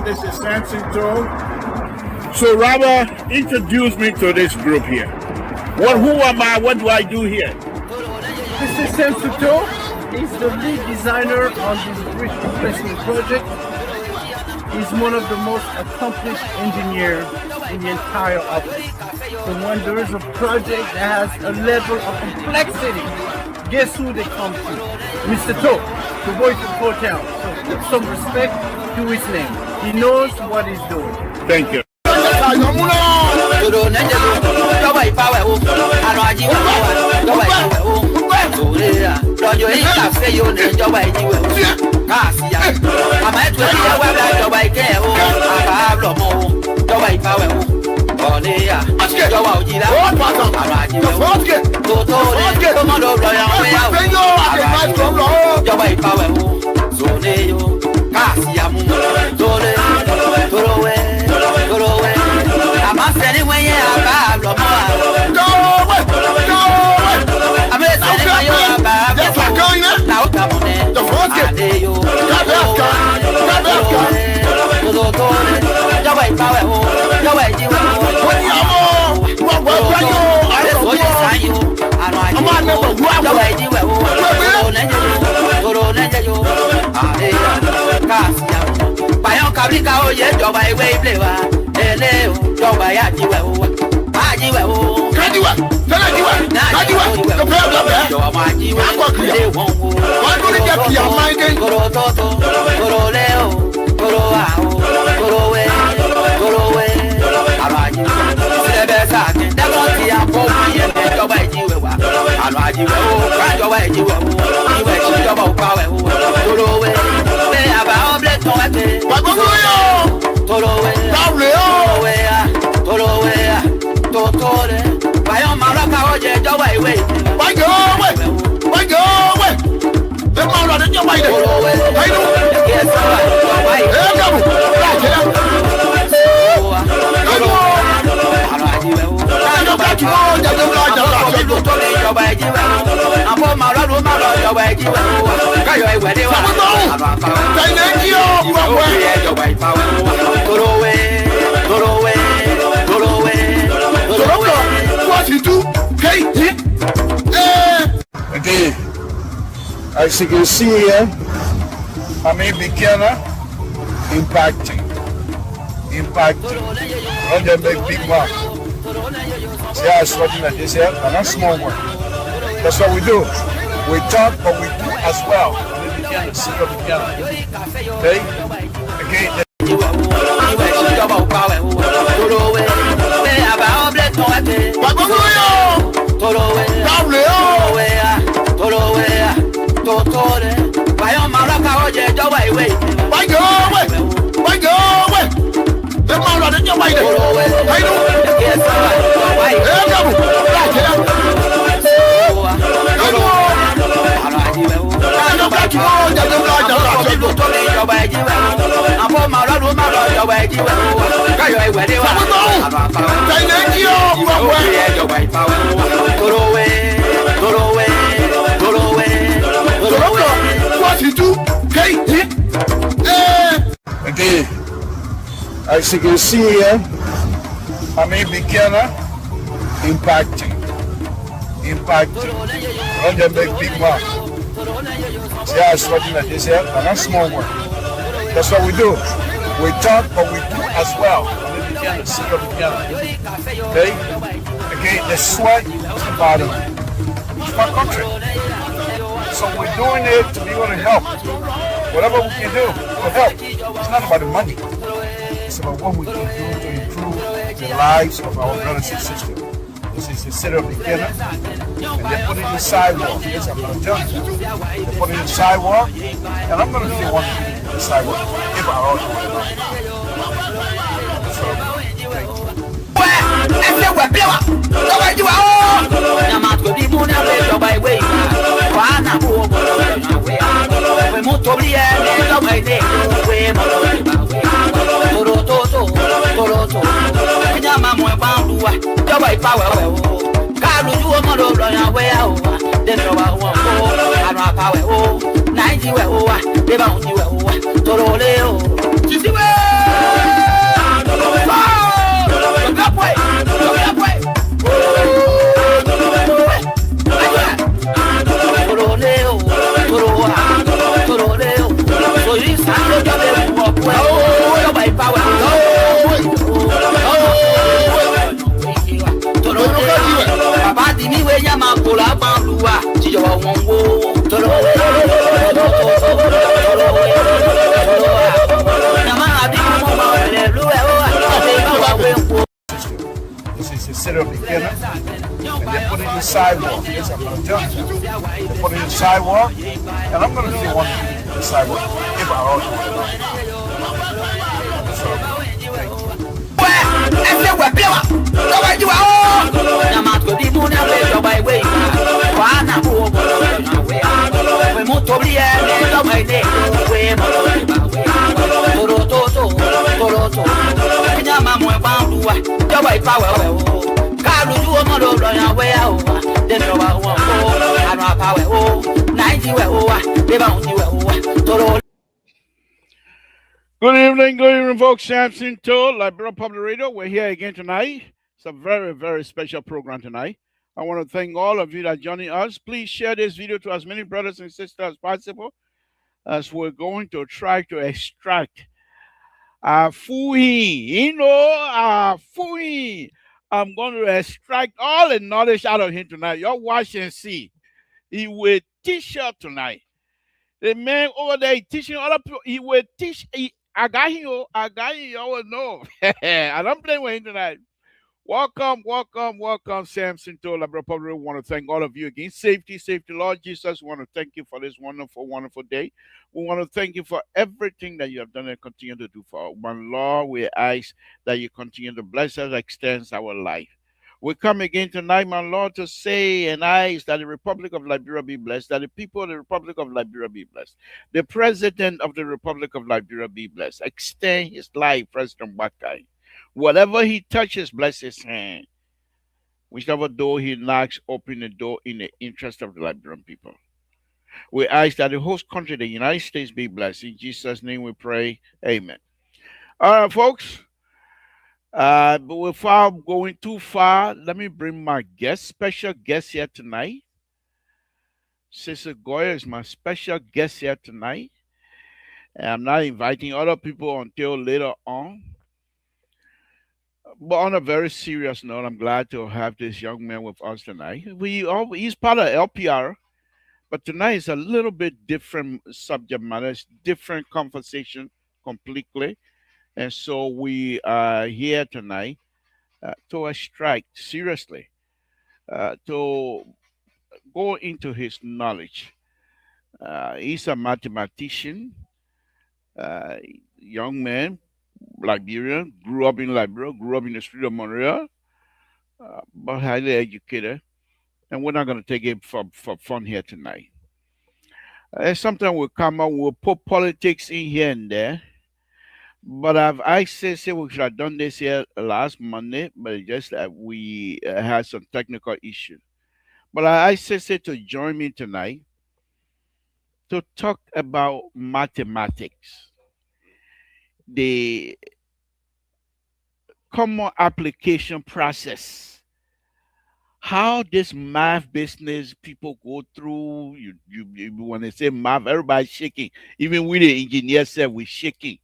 This is Samson. So Robert, introduce me to this group here. Who am I? What do I do here? This is Samson. He's the lead designer on this bridge replacement project. He's one of the most accomplished engineers in the entire office. So when there is a project that has a level of complexity, guess who they come to? Mr. To, the voice of hotel. So put some respect to his name. He knows what he's doing. Thank you. Okay, as you can see here, I'm a beginner impacting. When they make big mark. See how it's working like this here? And that's small one. That's what we do. We talk, but we do as well. Okay? Again. Okay, as you can see here, I'm a beginner impacting. When they make big mark. See how it's working like this here? And that's small one. That's what we do. We talk, but we do as well. Okay? Again, the sweat is the bottom. It's my country. So we're doing it to be able to help. Whatever we can do to help. It's not about the money. It's about what we can do to improve the lives of our brothers and sisters. This is the city of beginner. And they put in the sidewalk. Yes, I'm going to tell you. They put in the sidewalk. And I'm going to see one of the sidewalk. If I all do it. So, thank you. This is the city of beginner. And they put in the sidewalk. Yes, I'm going to tell you. They put in the sidewalk. And I'm going to see one of the sidewalk. If I all do it. So, thank Good evening, folks. Samson told Liberal Public Radio. We're here again tonight. It's a very, very special program tonight. I want to thank all of you that are joining us. Please share this video to as many brothers and sisters as possible, as we're going to try to extract Fuhi. Fuhi. I'm going to extract all the knowledge out of him tonight. Y'all watch and see. He will teach you tonight. The man over there teaching other people, he will teach. I got him, y'all will know. And I'm playing with him tonight. Welcome, Samson to Liberal Public. We want to thank all of you again. Safety, Lord Jesus. We want to thank you for this wonderful, wonderful day. We want to thank you for everything that you have done and continue to do for us. One Lord, we ask that you continue to bless us, extend our life. We come again tonight, my Lord, to say and ask that the Republic of Liberia be blessed, that the people of the Republic of Liberia be blessed, the President of the Republic of Liberia be blessed. Extend his life, President Bakai. Whatever he touches, bless his hand. Whichever door he knocks, open the door in the interest of the Liberian people. We ask that the host country, the United States, be blessed. In Jesus' name we pray. Amen. All right, folks. But without going too far, let me bring my special guest here tonight. Sister Goya is my special guest here tonight. And I'm not inviting other people until later on. But on a very serious note, I'm glad to have this young man with us tonight. He's part of LPR, but tonight is a little bit different subject matter. It's different conversation completely. And so we are here tonight to extract seriously, to go into his knowledge. He's a mathematician, young man, Liberian, grew up in Liberia, grew up in the street of Montreal, but highly educated. And we're not going to take it for fun here tonight. Sometimes we'll come out, we'll put politics in here and there. But I said we should have done this here last Monday, but it's just that we had some technical issues. But I said to join me tonight to talk about mathematics, the common application process, how this math business people go through. You when they say math, everybody's shaking. Even we the engineers said we're shaking.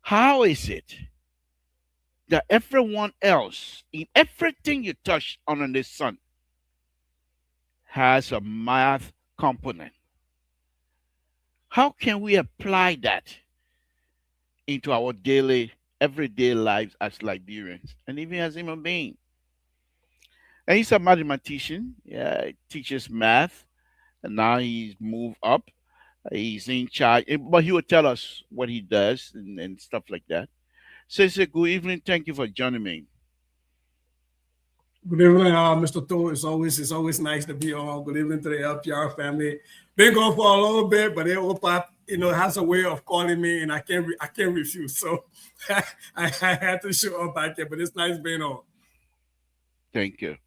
How is it that everyone else, in everything you touch on this sun, has a math component? How can we apply that into our daily, everyday lives as Liberians and even as human beings? And he's a mathematician. Yeah, he teaches math, and now he's moved up. He's in charge, but he will tell us what he does and stuff like that. So, say good evening. Thank you for joining me. Good evening, Mr. Toh. It's always nice to be on. Good evening to the LPR family. Been gone for a little bit, but Opa, has a way of calling me, and I can't refuse. So I had to show up back here. But it's nice being on. Thank you.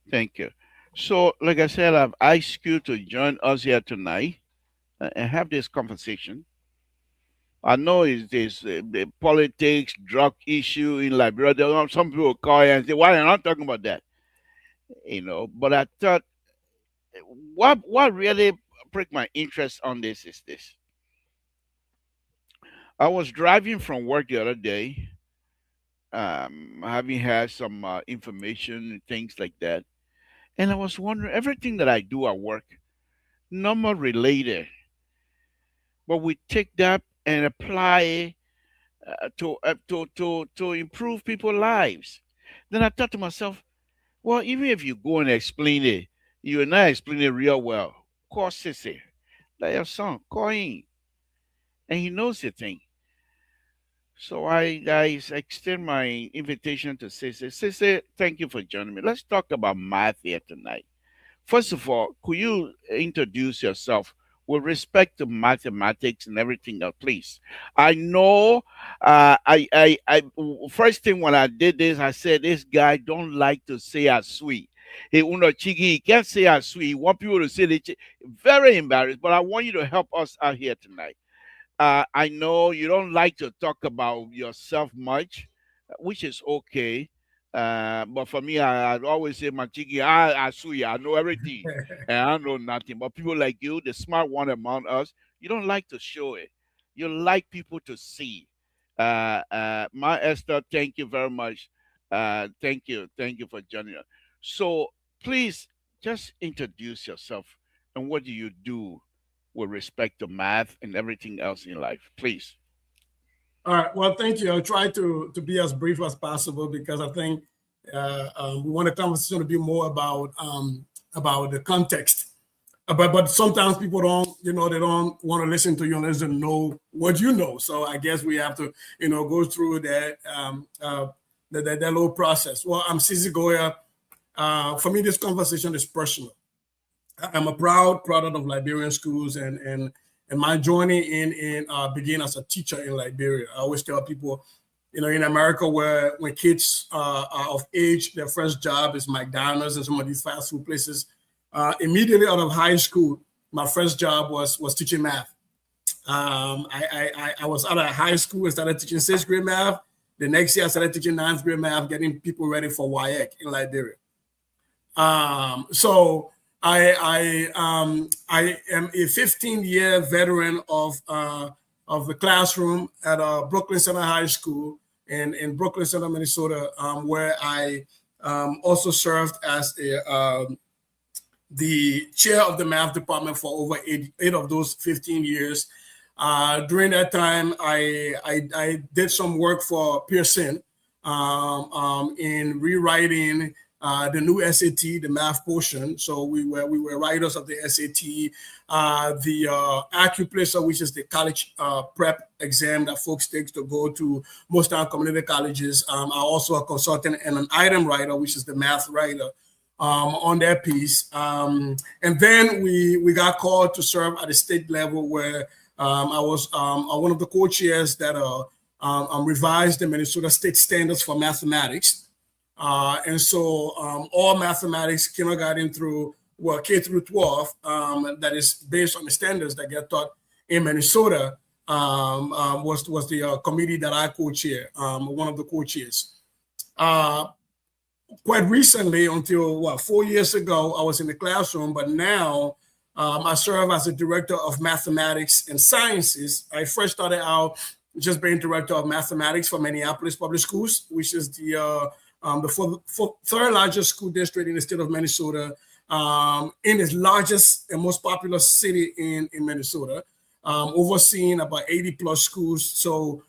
Thank you. So, like I said, I've asked you to join us here tonight and have this conversation. I know it's this the politics, drug issue in Liberia. Some people call and say, "Why are you not talking about that?" But I thought what really pricked my interest on this is this. I was driving from work the other day, having had some information and things like that, and I was wondering everything that I do at work, number related, but we take that and apply it to improve people's lives. Then I thought to myself, well, even if you go and explain it, you're not explaining it real well. Call Sissy, like your son, call him, and he knows the thing. So I extend my invitation to Sissy. Sissy, thank you for joining me. Let's talk about math here tonight. First of all, could you introduce yourself with respect to mathematics and everything else, please? I know. First thing when I did this, I said this guy don't like to say as sweet. He uno chigi, he can't say as sweet. He want people to say very embarrassed. But I want you to help us out here tonight. I know you don't like to talk about yourself much, which is okay. But for me, I always say, Machiki, I sue you, I know everything and I know nothing. But people like you, the smart one among us, you don't like to show it. You like people to see. My Esther, thank you very much. Thank you for joining us. So please just introduce yourself and what do you do with respect to math and everything else in life, please. All right. Well, thank you. I'll try to be as brief as possible because I think we want the conversation to be more about the context. But sometimes people don't, they don't want to listen to you unless they know what you know. So I guess we have to, go through that little process. Well, I'm Sisi Goya. For me, this conversation is personal. I'm a proud product of Liberian schools, and my journey in began as a teacher in Liberia. I always tell people, in America, where when kids are of age, their first job is McDonald's and some of these fast food places. Immediately out of high school, my first job was teaching math. I was out of high school and started teaching sixth grade math. The next year, I started teaching ninth grade math, getting people ready for WIAC in Liberia. So I am a 15-year veteran of the classroom at Brooklyn Center High School in Brooklyn Center, Minnesota, where I also served as the chair of the math department for over eight of those 15 years. During that time, I did some work for Pearson in rewriting the new SAT, the math portion. So we were writers of the SAT, the Accuplacer, which is the college prep exam that folks take to go to most of our community colleges. I'm also a consultant and an item writer, which is the math writer on that piece. And then we got called to serve at the state level where I was one of the co-chairs that revised the Minnesota state standards for mathematics. And so all mathematics, kindergarten through, K through 12, that is based on the standards that get taught in Minnesota, was the committee that I co-chair, one of the co-chairs. Quite recently, until 4 years ago, I was in the classroom, but now I serve as the director of mathematics and sciences. I first started out just being director of mathematics for Minneapolis Public Schools, which is the third largest school district in the state of Minnesota, in its largest and most popular city in Minnesota, overseeing about 80 plus schools. So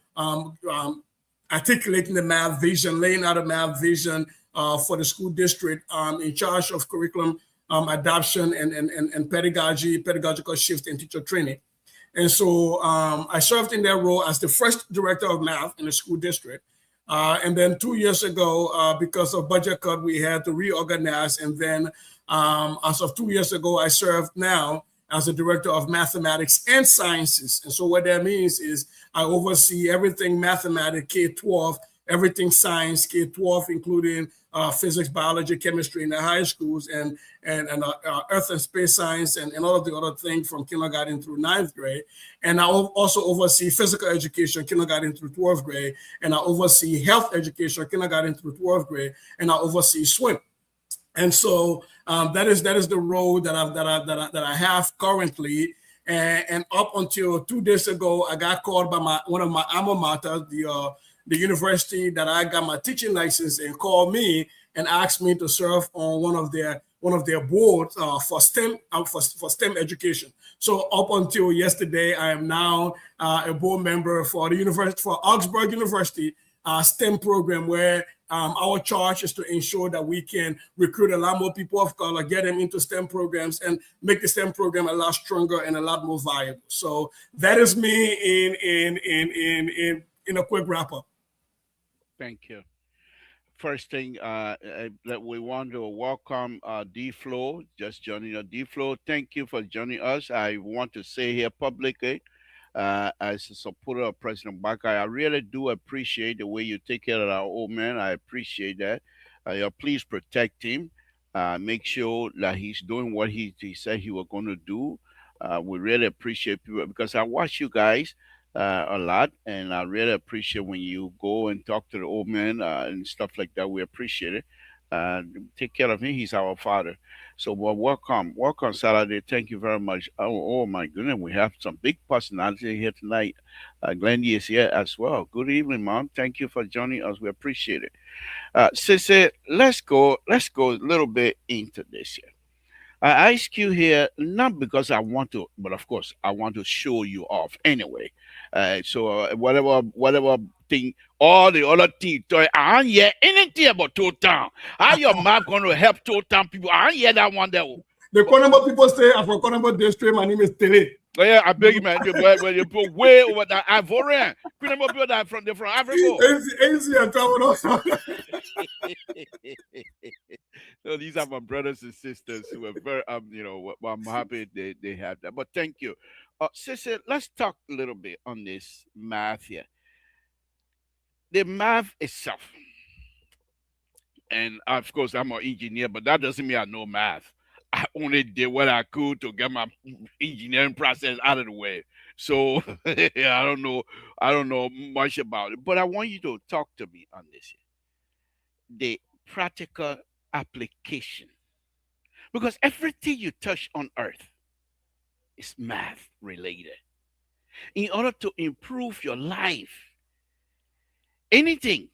articulating the math vision, laying out a math vision for the school district, in charge of curriculum adoption and pedagogical shift and teacher training. And so I served in that role as the first director of math in the school district. And then 2 years ago, because of budget cut, we had to reorganize. And then as of 2 years ago, I served now as the director of mathematics and sciences. And so what that means is I oversee everything mathematics, K-12, everything science, K-12, including physics, biology, chemistry in the high schools, and earth and space science, and all of the other things from kindergarten through 9th grade. And I also oversee physical education, kindergarten through 12th grade. And I oversee health education, kindergarten through 12th grade. And I oversee swim. And so that is the role that I have currently. And up until 2 days ago, I got called by one of my alma mater, the university that I got my teaching license, and called me and asked me to serve on one of their boards for STEM for STEM education. So up until yesterday, I am now a board member for Augsburg University STEM program, where our charge is to ensure that we can recruit a lot more people of color, get them into STEM programs, and make the STEM program a lot stronger and a lot more viable. So that is me in a quick wrap up. Thank you. First thing that we want to welcome D Flo, just joining us. D Flo, thank you for joining us. I want to say here publicly, as a supporter of President Baka, I really do appreciate the way you take care of our old man. I appreciate that. Please protect him. Make sure that he's doing what he said he was going to do. We really appreciate people, because I watch you guys a lot, and I really appreciate when you go and talk to the old man and stuff like that. We appreciate it. Take care of him. He's our father. So, well, welcome Saturday. Thank you very much. Oh my goodness, we have some big personality here tonight. Glendy is here as well. Good evening, Mom. Thank you for joining us. We appreciate it. Sissy, let's go a little bit into this here. I ask you here not because I want to, but of course I want to show you off anyway. So whatever thing, all the other things, I don't hear anything about Town. How your map going to help Town people? I don't hear that one there. The Connemara people say I'm from Connemara district. My name is Tele. Oh, yeah, I beg you, man. You put way over that Ivorian. Connemara people that from Africa. Easy and travel also. So these are my brothers and sisters who are very, I'm happy they have that. But thank you. Sister, let's talk a little bit on this math here. The math itself. And of course, I'm an engineer, but that doesn't mean I know math. I only did what I could to get my engineering process out of the way. So I don't know much about it. But I want you to talk to me on this here. The practical application, because everything you touch on earth is math related. In order to improve your life, anything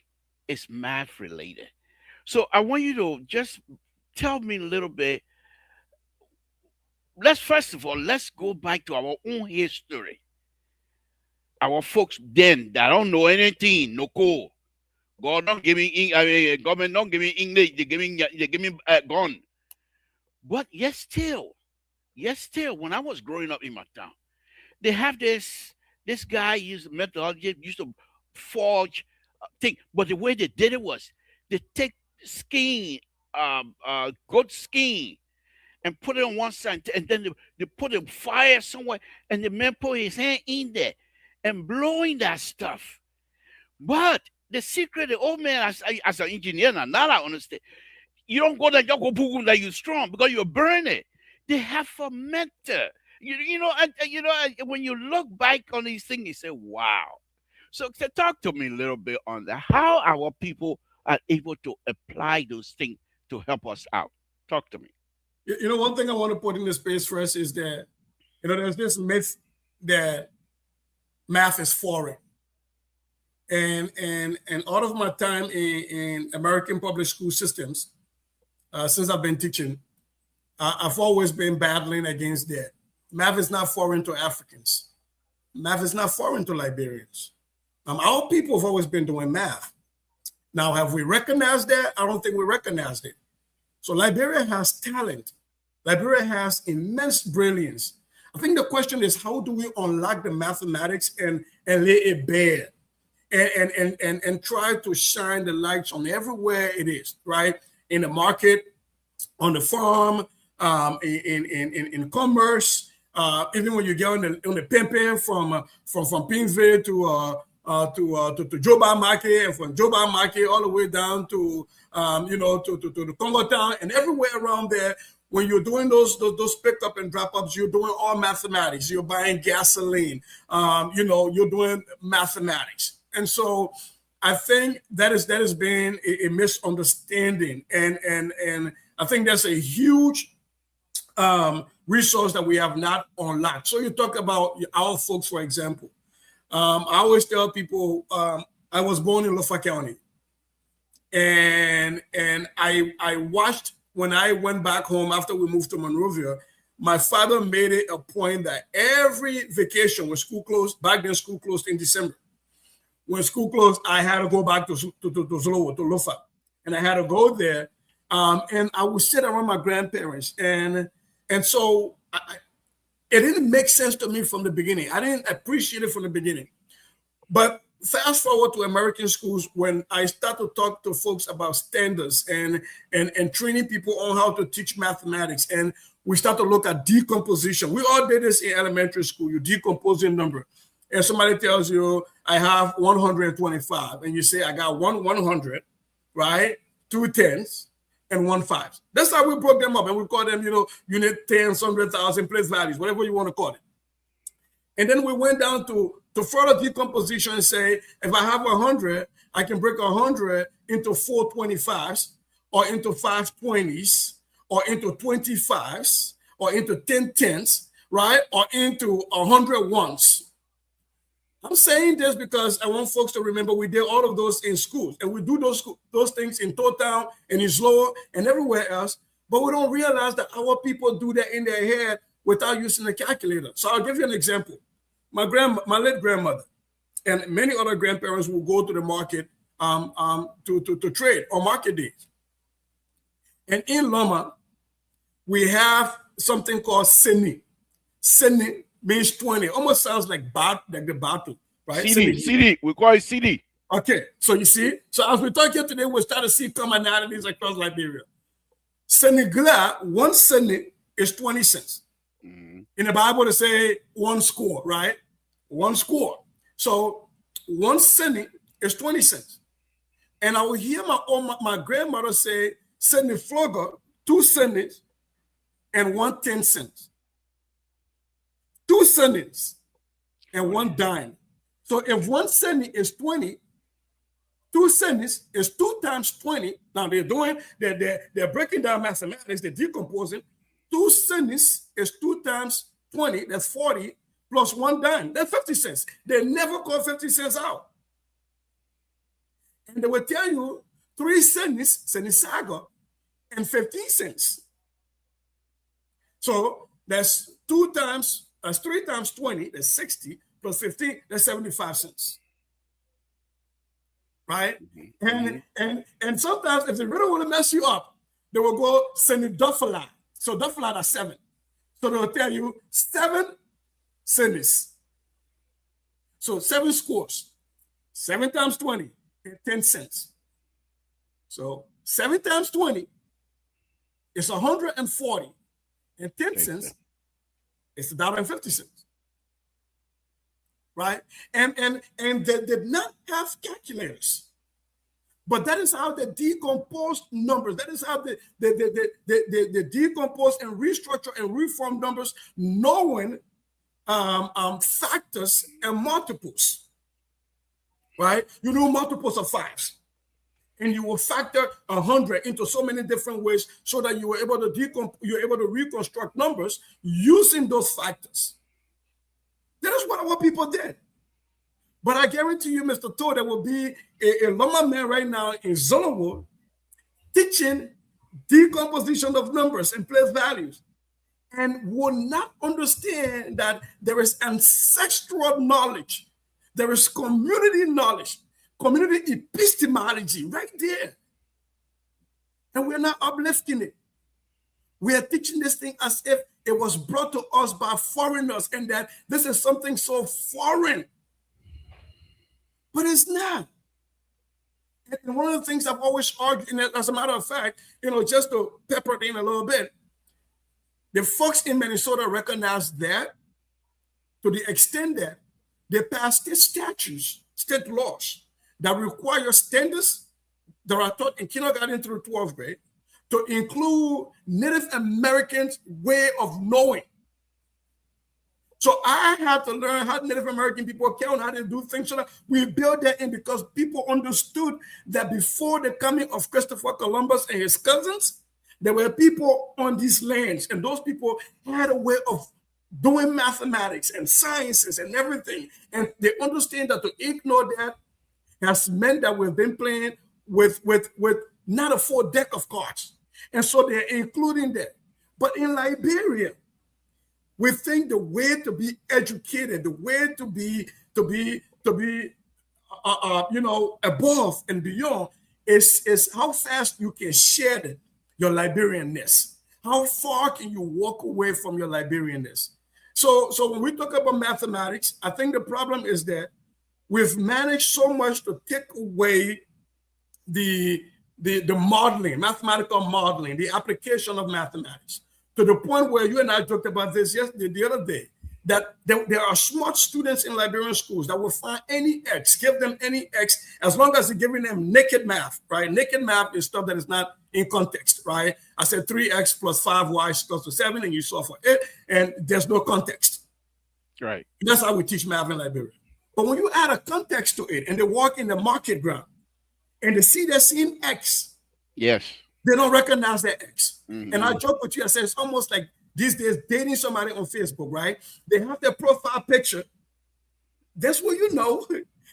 is math related. So I want you to just tell me a little bit. First of all, let's go back to our own history. Our folks then that don't know anything, no code. God don't give me, government don't give me English. They give me gun. But yes, still, when I was growing up in my town, they have this guy used methodology, used to forge thing. But the way they did it was they take skin, goat skin, and put it on one side, and then they put a fire somewhere, and the man put his hand in there and blowing that stuff. But the secret, the old man, as an engineer, now I understand. You don't go there, you go boom that you're strong because you burn it. They have fermenter. When you look back on these things, you say, wow. So talk to me a little bit on that. How our people are able to apply those things to help us out. Talk to me. One thing I want to put in the space first is that, there's this myth that math is foreign. And all of my time in American public school systems, since I've been teaching, I've always been battling against that. Math is not foreign to Africans. Math is not foreign to Liberians. Our people have always been doing math. Now, have we recognized that? I don't think we recognized it. So Liberia has talent. Liberia has immense brilliance. I think the question is, how do we unlock the mathematics and lay it bare and try to shine the lights on everywhere it is, right? In the market, on the farm, in commerce, even when you get on the pimping from Pinsville to Joba Market, and from Joba Market all the way down to to the Congo Town and everywhere around there. When you're doing those pickup and drop ups, you're doing all mathematics. You're buying gasoline. You're doing mathematics, and so I think that has been a misunderstanding, and I think that's a huge resource that we have not unlocked. So you talk about our folks, for example. I always tell people I was born in Lofa County, and I watched. When I went back home after we moved to Monrovia, my father made it a point that every vacation when school closed, back then school closed in December. When school closed, I had to go back to Zolowo, to Lofa. And I had to go there. And I would sit around my grandparents. And so it didn't make sense to me from the beginning. I didn't appreciate it from the beginning. But fast forward to American schools, when I start to talk to folks about standards and training people on how to teach mathematics, and we start to look at decomposition. We all did this in elementary school. You decompose a number, and somebody tells you, I have 125, and you say, I got 100, right? 2 tens and 1 5. That's how we broke them up, and we call them, unit, tens, 100,000, place values, whatever you want to call it. And then we went down to further decomposition and say, if I have 100, I can break 100 into 4 25s, or into 5 20s, or into 25s, or into 10 tens, right? Or into 100 ones. I'm saying this because I want folks to remember we did all of those in schools, and we do those things in Totown and in Zlo and everywhere else, but we don't realize that our people do that in their head without using a calculator. So I'll give you an example. My late grandmother and many other grandparents will go to the market to trade on market days. And in Loma, we have something called Sini. Sini means 20. Almost sounds like the battle, right? CD. We call it CD. Okay, so you see, so as we talk here today, we'll start to see commonalities across Liberia. Senegla, 1 Sini is 20 cents. In the Bible, they say 1 score, right? 1 score. So 1 cent is 20 cents. And I will hear my grandmother say, "Send the flogger 2 cents and 1 10 cents. 2 cents and 1 dime. So if 1 cent is 20, 2 cents is 2 times 20. Now they're breaking down mathematics, they're decomposing. 2 cents is 2 times 20, that's 40, plus 1 dime, that's 50 cents. They never call 50 cents out. And they will tell you 3 cents, Senisaga, and 15 cents. So that's 3 times 20, that's 60, plus 15, that's 75 cents. Right? And sometimes if they really want to mess you up, they will go Senidofala. So Dofala is 7. So they'll tell you 7 cents. So 7 scores. 7 times 20 is 10 cents. So 7 times 20 is 140. And 10 cents is $1.50. Right? And they did not have calculators. But that is how they decompose numbers. That is how they decompose and restructure and reform numbers, knowing factors and multiples. Right? You know multiples of 5s. And you will factor 100 into so many different ways so that you were able to reconstruct numbers using those factors. That is what our people did. But I guarantee you, Mr. Todd, there will be a Loma man right now in Zolowo teaching decomposition of numbers and place values, and will not understand that there is ancestral knowledge There is community knowledge, community epistemology right there. And we're not uplifting it. We are teaching this thing as if it was brought to us by foreigners and that this is something so foreign. But it's not. And one of the things I've always argued, and as a matter of fact, just to pepper it in a little bit, the folks in Minnesota recognize that to the extent that they passed state statutes, state laws that require standards that are taught in kindergarten through 12th grade to include Native Americans' way of knowing. So I had to learn how Native American people count, how to do things. So that we built that in because people understood that before the coming of Christopher Columbus and his cousins, there were people on these lands, and those people had a way of doing mathematics and sciences and everything. And they understand that to ignore that has meant that we've been playing with not a full deck of cards. And so they're including that. But in Liberia, we think the way to be educated, the way to be above and beyond is how fast you can share your Liberianness. How far can you walk away from your Liberianness? So when we talk about mathematics, I think the problem is that we've managed so much to take away the modeling, mathematical modeling, the application of mathematics, to the point where you and I talked about this the other day, that there are smart students in Liberian schools that will find any X, give them any X, as long as you're giving them naked math, right? Naked math is stuff that is not in context, right? I said 3X plus 5Y is equals to 7, and you solve for it, and there's no context. Right. That's how we teach math in Liberia. But when you add a context to it, and they walk in the market ground, and they see the same X, yes, they don't recognize that X. Mm-hmm. And I joke with you, I say it's almost like these days dating somebody on Facebook, right? They have their profile picture. That's what you know.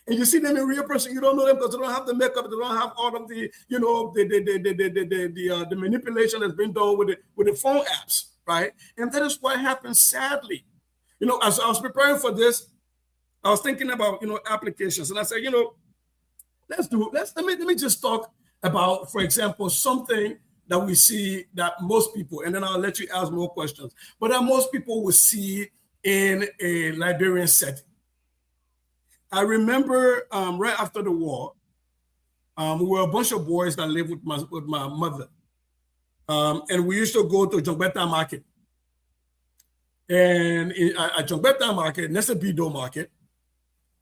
And you see them in real person, you don't know them because they don't have the makeup, they don't have all of the, the manipulation that's been done with the phone apps, right? And that is what happens sadly. As I was preparing for this, I was thinking about applications, and I said, let me just talk about, for example, something that we see that most people, and then I'll let you ask more questions, but that most people will see in a Liberian setting. I remember right after the war, we were a bunch of boys that lived with my mother, and we used to go to Jongbeta Market. And at Jongbeta Market, Nesebido Market,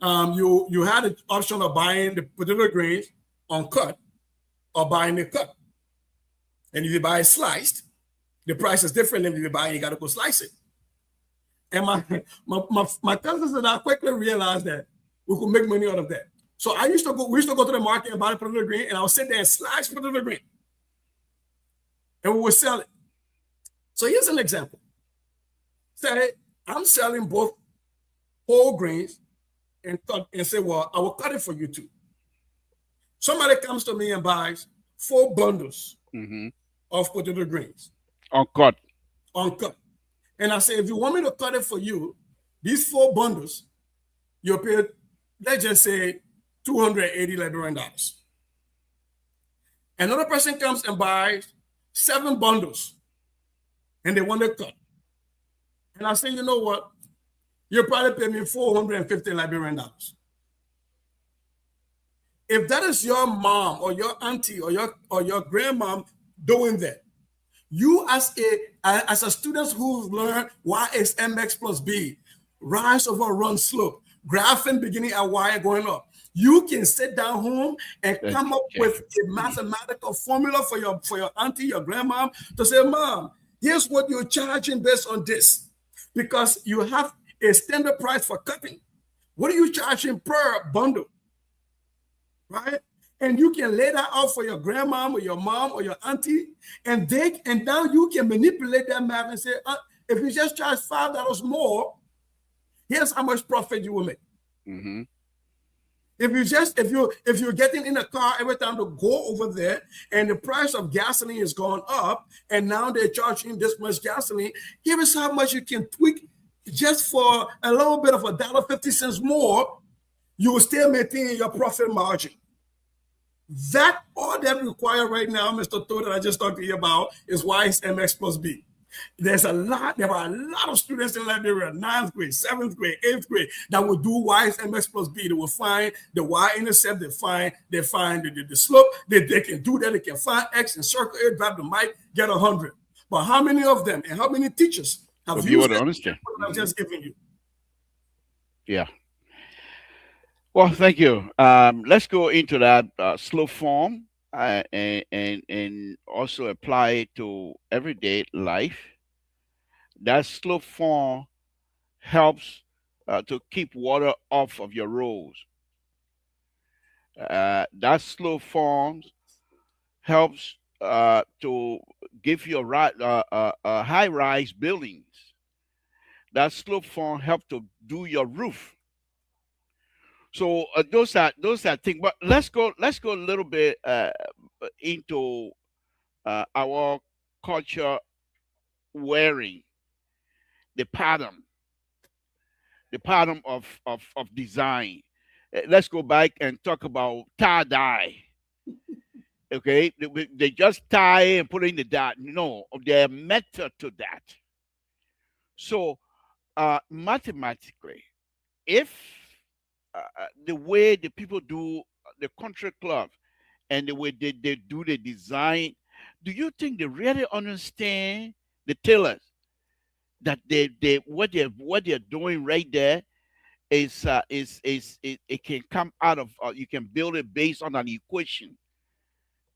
you had an option of buying the potato grains uncut or buying it cut. And if you buy it sliced, the price is different than if you buy it, you got to go slice it. And my cousins and I quickly realized that we could make money out of that. So we used to go to the market and buy the potato grain, and I would sit there and slice potato grain. And we would sell it. So here's an example. Say, I'm selling both whole grains and say, well, I will cut it for you too. Somebody comes to me and buys 4 bundles of potato grains. Uncut. And I say, if you want me to cut it for you, these 4 bundles, you'll pay, let's just say, $280 Liberian dollars. Another person comes and buys 7 bundles, and they want to cut. And I say, you know what? You'll probably pay me $450 Liberian dollars. If that is your mom or your auntie or your grandmom doing that, you as a student who's learned Y is MX plus B, rise over run slope, graphing beginning at Y and going up, you can sit down home and come up with a mathematical formula for your auntie, your grandmom, to say, Mom, here's what you're charging based on this, because you have a standard price for cutting. What are you charging per bundle? Right? And you can lay that out for your grandmom or your mom or your auntie, and now you can manipulate that math and say, if you just charge $5 more, here's how much profit you will make. Mm-hmm. If you're getting in a car every time to go over there, and the price of gasoline is going up, and now they're charging this much gasoline, here is how much you can tweak just for a little bit of $1.50 more you will still maintain your profit margin. That all that required right now, Mr. Todd, that I just talked to you about, is Y is MX plus B. There are a lot of students in Liberia, 9th grade, 7th grade, 8th grade, that will do Y is MX plus B. They will find the Y-intercept, they find the slope, they can do that, they can find X and circle it, drop the mic, get 100. But how many of them and how many teachers have used to understand what I've just given you? Yeah. Well, thank you. Let's go into that slow form and also apply it to everyday life. That slow form helps to keep water off of your roads. That slow form helps to give you high-rise buildings. That slope form helps to do your roof. So those are things. But let's go a little bit into our culture wearing the pattern of design. Let's go back and talk about tie-dye. Okay, they just tie and put in the dye. No, there are method to that. So mathematically, if the way the people do the country club and the way they do the design, do you think they really understand the tailors that what they're doing right there is it can come out of you can build it based on an equation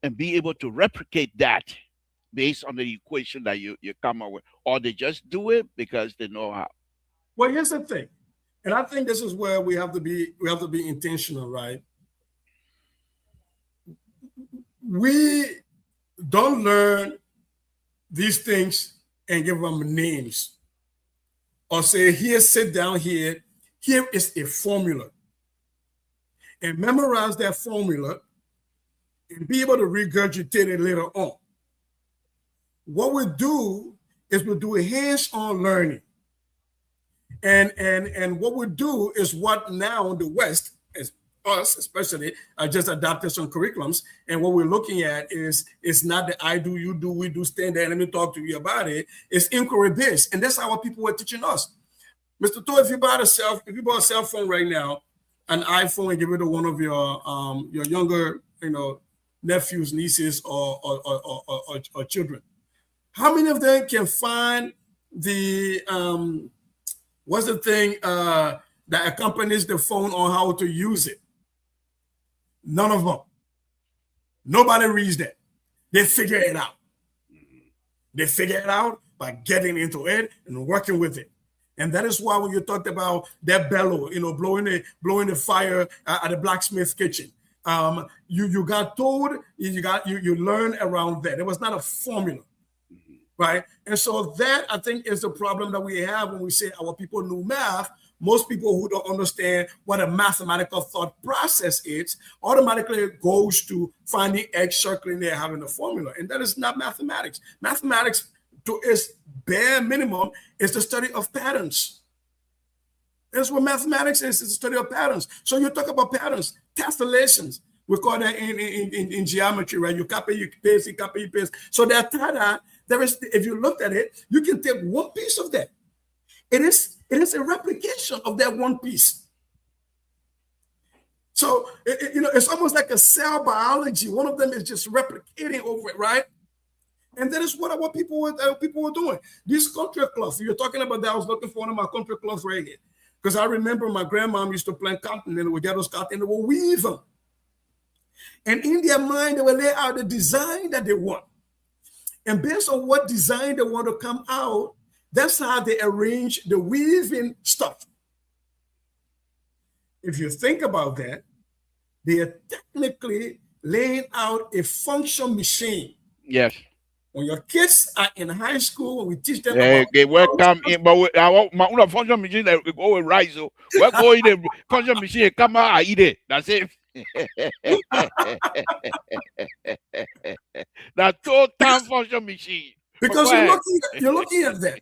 and be able to replicate that based on the equation that you come up with, or they just do it because they know how? Well, here's the thing, and I think this is where we have to be intentional, right? We don't learn these things and give them names or say, here, sit down here. Here is a formula, and memorize that formula and be able to regurgitate it later on. What we do is we do a hands-on learning. And what we do is what now in the West, as us especially, just adopted some curriculums. And what we're looking at is not the I do, you do, we do, stand there and let me talk to you about it. It's inquiry-based. And that's how people were teaching us. Mr. Toy, if you bought a cell phone right now, an iPhone, and give it to one of your younger, nephews, nieces, or children, how many of them can find the what's the thing that accompanies the phone on how to use it? None of them. Nobody reads that. They figure it out. They figure it out by getting into it and working with it. And that is why when you talked about that bellow, blowing the fire at the blacksmith kitchen, you got told, you learn around that. It was not a formula, right? And so that, I think, is the problem that we have when we say our people knew math. Most people who don't understand what a mathematical thought process is automatically goes to finding X, circling there, having a formula. And that is not mathematics. Mathematics, to its bare minimum, is the study of patterns. That's what mathematics is. It's the study of patterns. So you talk about patterns, castellations. We call that in geometry, right? You copy, you paste, you copy, you paste. So that there is, if you looked at it, you can take one piece of that. It is a replication of that one piece. So it's almost like a cell biology. One of them is just replicating over it, right? And that is what people were doing. These country clubs, you're talking about that. I was looking for one of my country clubs right here. Because I remember my grandmom used to plant cotton, and they would get those cotton and they would weave them. And in their mind, they will lay out the design that they want. And based on what design they want to come out, that's how they arrange the weaving stuff. If you think about that, they are technically laying out a function machine. Yes. When your kids are in high school, when we teach them they welcome in, but I want my function machine that we go right. So we're going the function machine come out, I eat it. That's it. That total function machine. Because you're looking at that.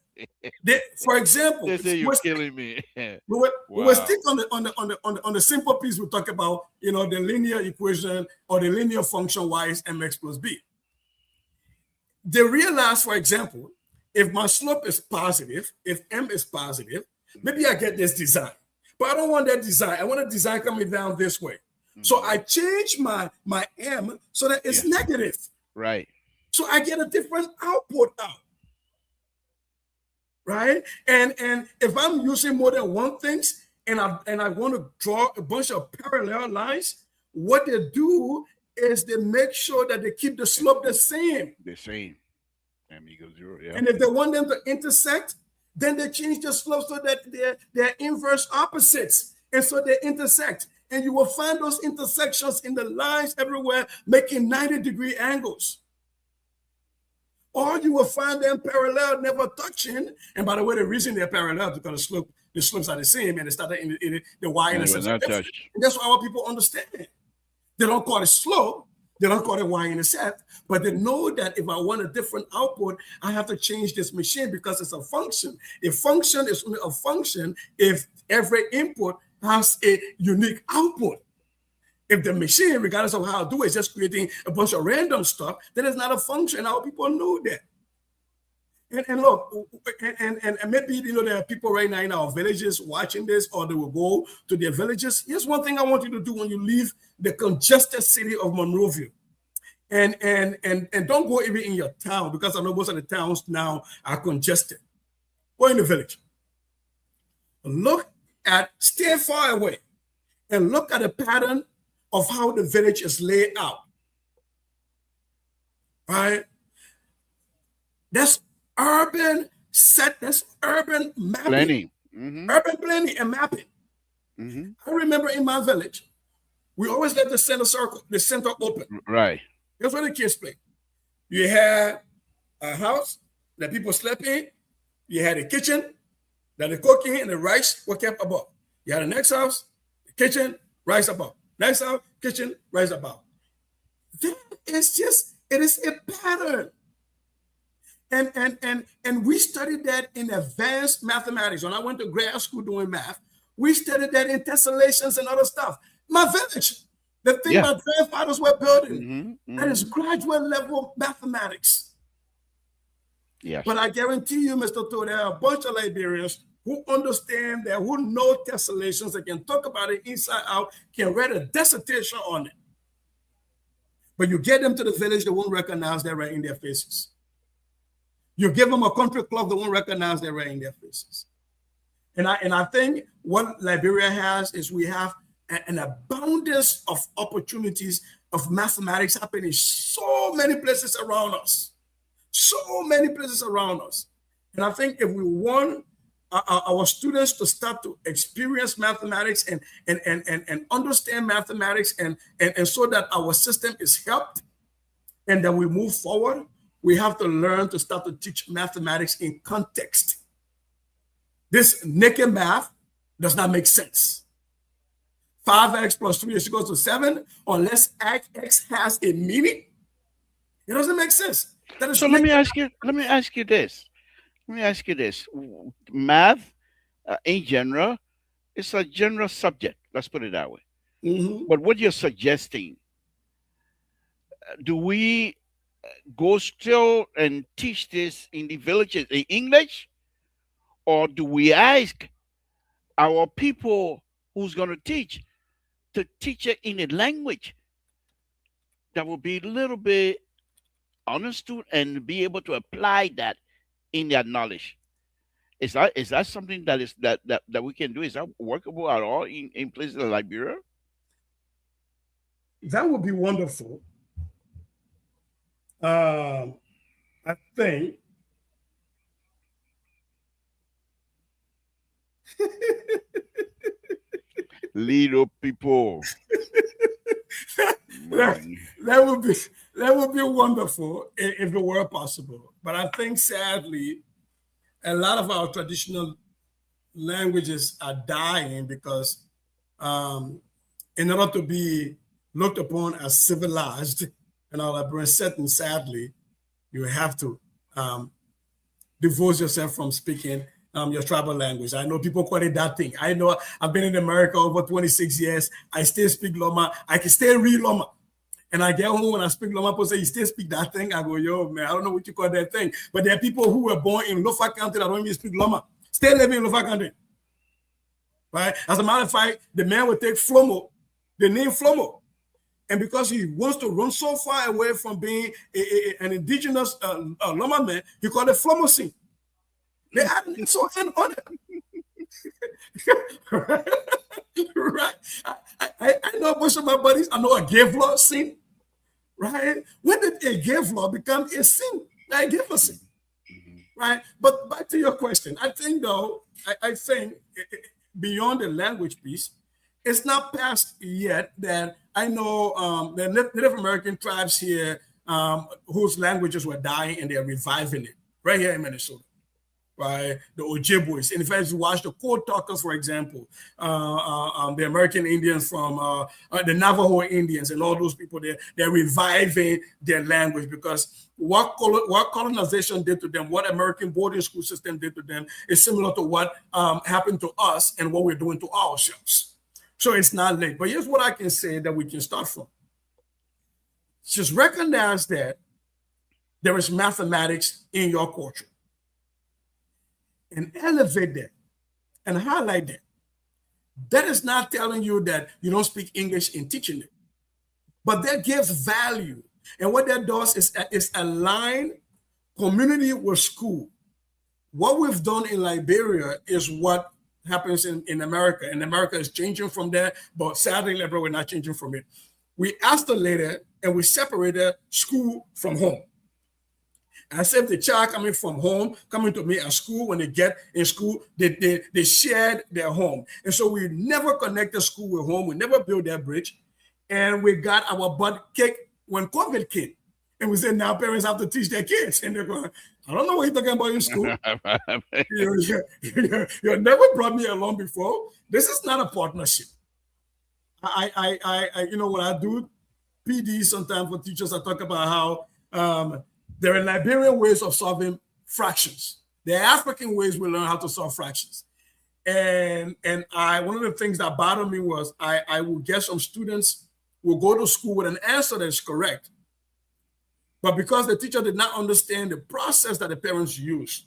For example, they say you're killing me. Wait, We'll stick on the simple piece. We talk about, the linear equation or the linear function y is mx plus b. They realize, for example, if my slope is positive, if m is positive, maybe I get this design, but I don't want that design. I want a design coming down this way. So I change my m so that it's negative. Right. So I get a different output out. Right? And if I'm using more than one thing and I want to draw a bunch of parallel lines, what they do is they make sure that they keep the slope the same. The same. M equals 0, yeah. And if they want them to intersect, then they change the slope so that they're inverse opposites. And so they intersect. And you will find those intersections in the lines everywhere, making 90-degree angles. Or you will find them parallel, never touching. And by the way, the reason they're parallel is because the slopes are the same, and they start in the y-intercept. And that's what our people understand. They don't call it slope. They don't call it y-intercept, but they know that if I want a different output, I have to change this machine because it's a function. A function is only a function if every input has a unique output. If the machine, regardless of how I do it, is just creating a bunch of random stuff, then it's not a function. Our people know that. And look, and maybe there are people right now in our villages watching this, or they will go to their villages. Here's one thing I want you to do when you leave the congested city of Monrovia. And don't go even in your town, because I know most of the towns now are congested. Go in the village. Stay far away and look at the pattern of how the village is laid out. Right? That's urban mapping. Planning. Urban planning and mapping. I remember in my village, we always let the center open. Right. That's where the kids play. You had a house that people slept in. You had a kitchen that the cooking and the rice were kept above. You had the next house, the kitchen, rice above. Next house, kitchen, rice above. Then it is a pattern. And we studied that in advanced mathematics. When I went to grad school doing math, we studied that in tessellations and other stuff. My village, the thing my grandfathers were building, that is graduate level mathematics. Yes. But I guarantee you, Mr. Toh, there are a bunch of Liberians who understand that, who know tessellations, that can talk about it inside out, can write a dissertation on it. But you get them to the village, they won't recognize that right in their faces. You give them a country club, they won't recognize that right in their faces. And I think what Liberia has is we have an abundance of opportunities of mathematics happening in so many places around us. So many places around us. And I think if we want our students to start to experience mathematics and understand mathematics and so that our system is helped and that we move forward, we have to learn to start to teach mathematics in context. This naked math does not make sense. 5x plus 3 is equal to 7 unless x has a meaning. It doesn't make sense. So let me ask you this. Math, in general, it's a general subject. Let's put it that way. But what you're suggesting, do we go still and teach this in the villages in English? Or do we ask our people who's going to teach it in a language that will be a little bit understood and be able to apply that in their knowledge? Is that something that we can do? Is that workable at all in places like Liberia? That would be wonderful. I think little people. that would be wonderful if it were possible. But I think sadly, a lot of our traditional languages are dying because in order to be looked upon as civilized in our Liberian setting, sadly, you have to divorce yourself from speaking your tribal language. I know people call it that thing. I know I've been in America over 26 years. I still speak Loma. I can still read Loma. And I get home when I speak Loma, people say, you still speak that thing? I go, yo, man, I don't know what you call that thing. But there are people who were born in Lofa County that don't even speak Loma. Still living in Lofa County. Right? As a matter of fact, the man would take Flomo, the name Flomo. And because he wants to run so far away from being an indigenous Loma man, he called it Flomosin. They added an so on it. Right? I know most of my buddies, I know a Gavlor sin. Right? When did a Gavlor become a sin? A Gavlor sin. Right? But back to your question, I think though, I think beyond the language piece, it's not past yet that I know the Native American tribes here whose languages were dying and they're reviving it right here in Minnesota. Right, the Ojibwas. And in fact, you watch the Code Talkers, for example, the American Indians from the Navajo Indians and all those people, they're reviving their language because what colonization did to them, what American boarding school system did to them is similar to what happened to us and what we're doing to ourselves. So it's not late. But here's what I can say that we can start from. Just recognize that there is mathematics in your culture. And elevate that and highlight that. That is not telling you that you don't speak English in teaching it, but that gives value. And what that does is align community with school. What we've done in Liberia is what happens in America. And America is changing from there, but sadly, Liberia, we're not changing from it. We isolated and we separated school from home. I said the child coming from home, coming to me at school, when they get in school, they shared their home. And so we never connected school with home. We never built that bridge. And we got our butt kicked when COVID came. And we said, now parents have to teach their kids. And they're going, I don't know what you're talking about in school. You never brought me along before. This is not a partnership. I you know what I do? PD sometimes for teachers, I talk about how there are Liberian ways of solving fractions. There are African ways we learn how to solve fractions. And one of the things that bothered me was I will get some students will go to school with an answer that is correct. But because the teacher did not understand the process that the parents use,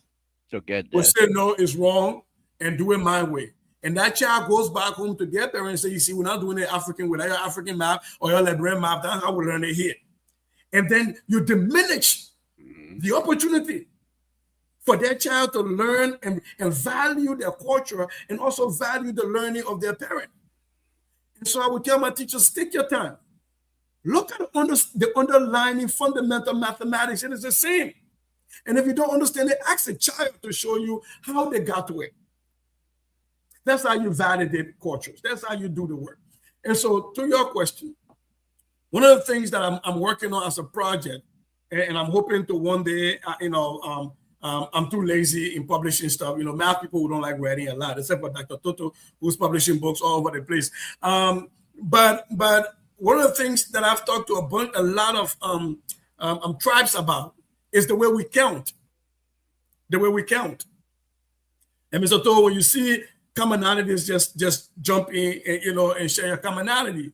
so get that. Will say no, it's wrong, and do it my way. And that child goes back home to their parents and say, you see, we're not doing it African way, your African math or your Liberian math. That's how we learn it here. And then you diminish the opportunity for their child to learn and value their culture and also value the learning of their parent. And so I would tell my teachers, take your time. Look at the underlying fundamental mathematics. It is the same. And if you don't understand it, ask a child to show you how they got to it. That's how you validate cultures. That's how you do the work. And so to your question, one of the things that I'm working on as a project, and I'm hoping to one day, I'm too lazy in publishing stuff. Math people who don't like writing a lot, except for Dr. Toto, who's publishing books all over the place. But one of the things that I've talked to a lot of tribes about is the way we count. The way we count. And Mr. Toto, when you see commonalities, just jump in and share your commonality.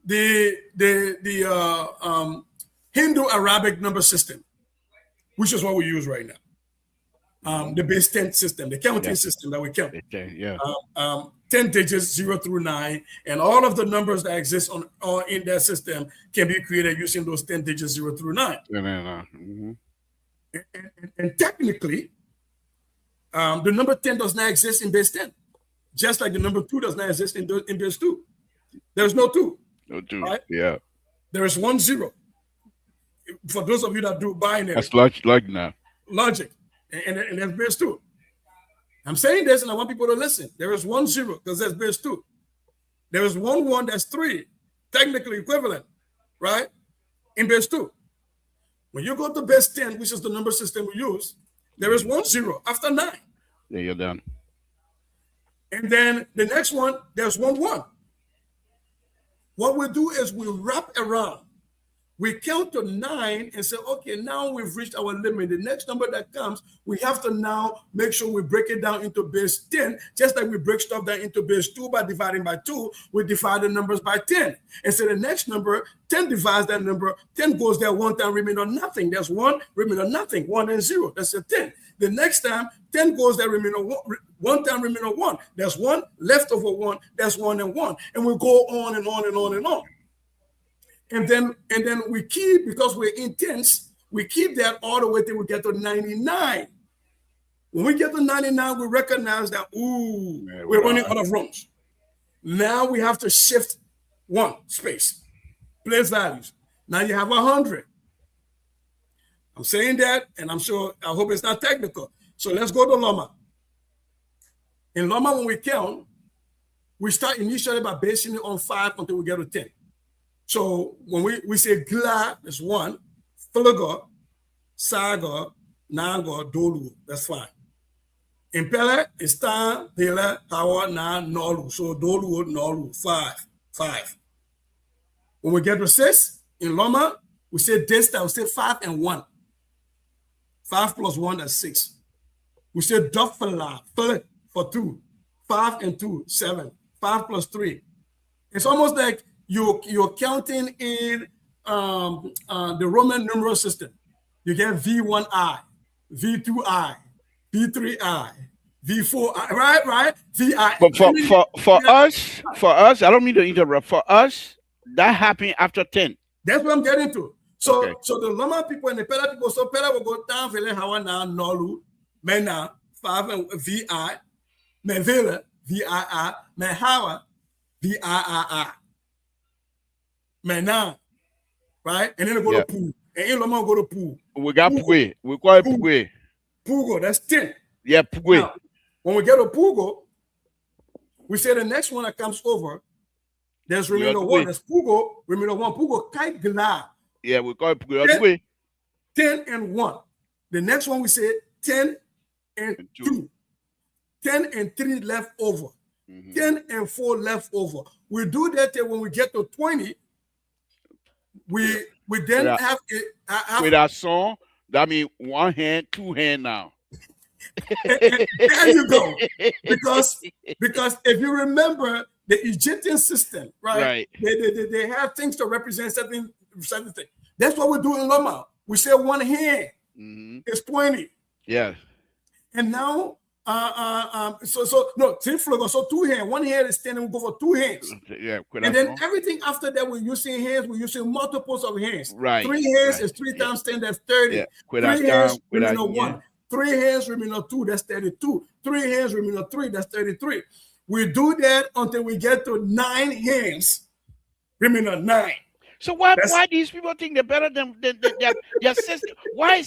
The Hindu-Arabic number system, which is what we use right now. The base 10 system, the counting system that we count. 10 digits, 0 through 9, and all of the numbers that exist in that system can be created using those 10 digits, 0 through 9. Mm-hmm. And technically, the number 10 does not exist in base 10, just like the number 2 does not exist in base 2. There's no 2. No 2, right? Yeah. There is 1 0. For those of you that do binary. That's logic now. Logic. And that's base 2. I'm saying this and I want people to listen. There is 1 0 because that's base 2. There is 1 1, that's 3. Technically equivalent, right? In base 2. When you go to base 10, which is the number system we use, there is 1 0 after 9. Yeah, you're done. And then the next one, there's 1 1. What we do is we wrap around We count to 9 and say, okay, now we've reached our limit. The next number that comes, we have to now make sure we break it down into base 10, just like we break stuff down into base 2 by dividing by 2, we divide the numbers by 10. And so the next number, 10 divides that number, 10 goes there one time, remainder nothing. That's 1, remainder nothing, 1 and 0. That's a 10. The next time, 10 goes there, remainder 1 time, remainder 1. That's 1, left over 1, that's 1 and 1. And we go on and on and on and on. And then we keep, because we're intense, we keep that all the way till we get to 99. When we get to 99, we recognize that, we're running out of rooms. Now we have to shift one space, place values. Now you have 100. I'm saying that, and I hope it's not technical. So let's go to Loma. In Loma, when we count, we start initially by basing it on 5 until we get to 10. So when we say gla, that's 1, fluga, saga, nanga, dolu, that's 5. In pele, it's tan, pele, hawa, na, nolu. So dolu, nolu, 5. When we get to 6, in Loma, we say desta, we say 5 and 1. 5 plus 1, that's 6. We say dofala, for 2. 5 and 2, 7. 5 plus 3. It's almost like you're counting in the Roman numeral system. You get V1I, V2I, V3I, V4I, right? VI. But for us, I don't mean to interrupt. For us, that happened after 10. That's what I'm getting to. So the Loma people and the Pela people, so Pela will go down, Vele Hawa na Nolu, Mena, 5 and VI, Mevela, VII, Mehawa, VIII. Now, right? And then we go to pool. And in Loma, go to pool. We got Pugwe. We call it Pugwe. Pugo, that's 10. Yeah, Pugwe. Now, when we get to Pugo, we say the next one that comes over, there's remainder 1. That's Pugo, remainder 1. Pugo, Kai Gla. Yeah, we call it Pugwe. 10 and 1. The next one we say 10 and 2. 10 and 3 left over. 10 and 4 left over. We do that till when we get to 20. We then have with our song. That means 1 hand, 2 hand now. and there you go. Because if you remember the Egyptian system, right? They have things to represent certain things. That's what we do in Loma. We say 1 hand is 20. Yeah. And now so 2 hands. 1 hand is 10, and we go for 2 hands. Yeah, and then everything after that, we're using hands. We're using multiples of hands. Right. 3 hands is 3 times 10. That's 30. Yeah. 3 hands remainder 1. 3 hands remainder 2. That's 32. 3 hands remainder 3. That's 33. We do that until we get to 9 hands remainder 9. So why these people think they're better than their sister? Why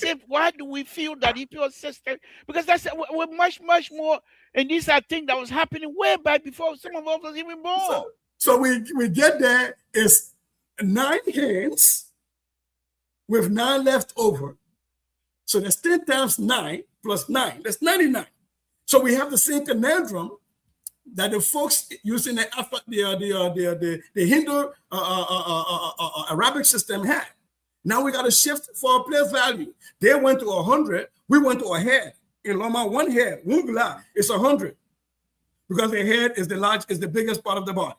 do we feel that if your sister? Because we're much more, and these are things that was happening way back before some of us was even born. So we get there is 9 hands with 9 left over. So that's 10 times 9 plus 9. That's 99. So we have the same conundrum that the folks using the Hindu Arabic system had. Now we got to shift for a place value. They went to 100. We went to a head. In Loma, 1 head, Wungla, is 100, because the head is the biggest part of the body.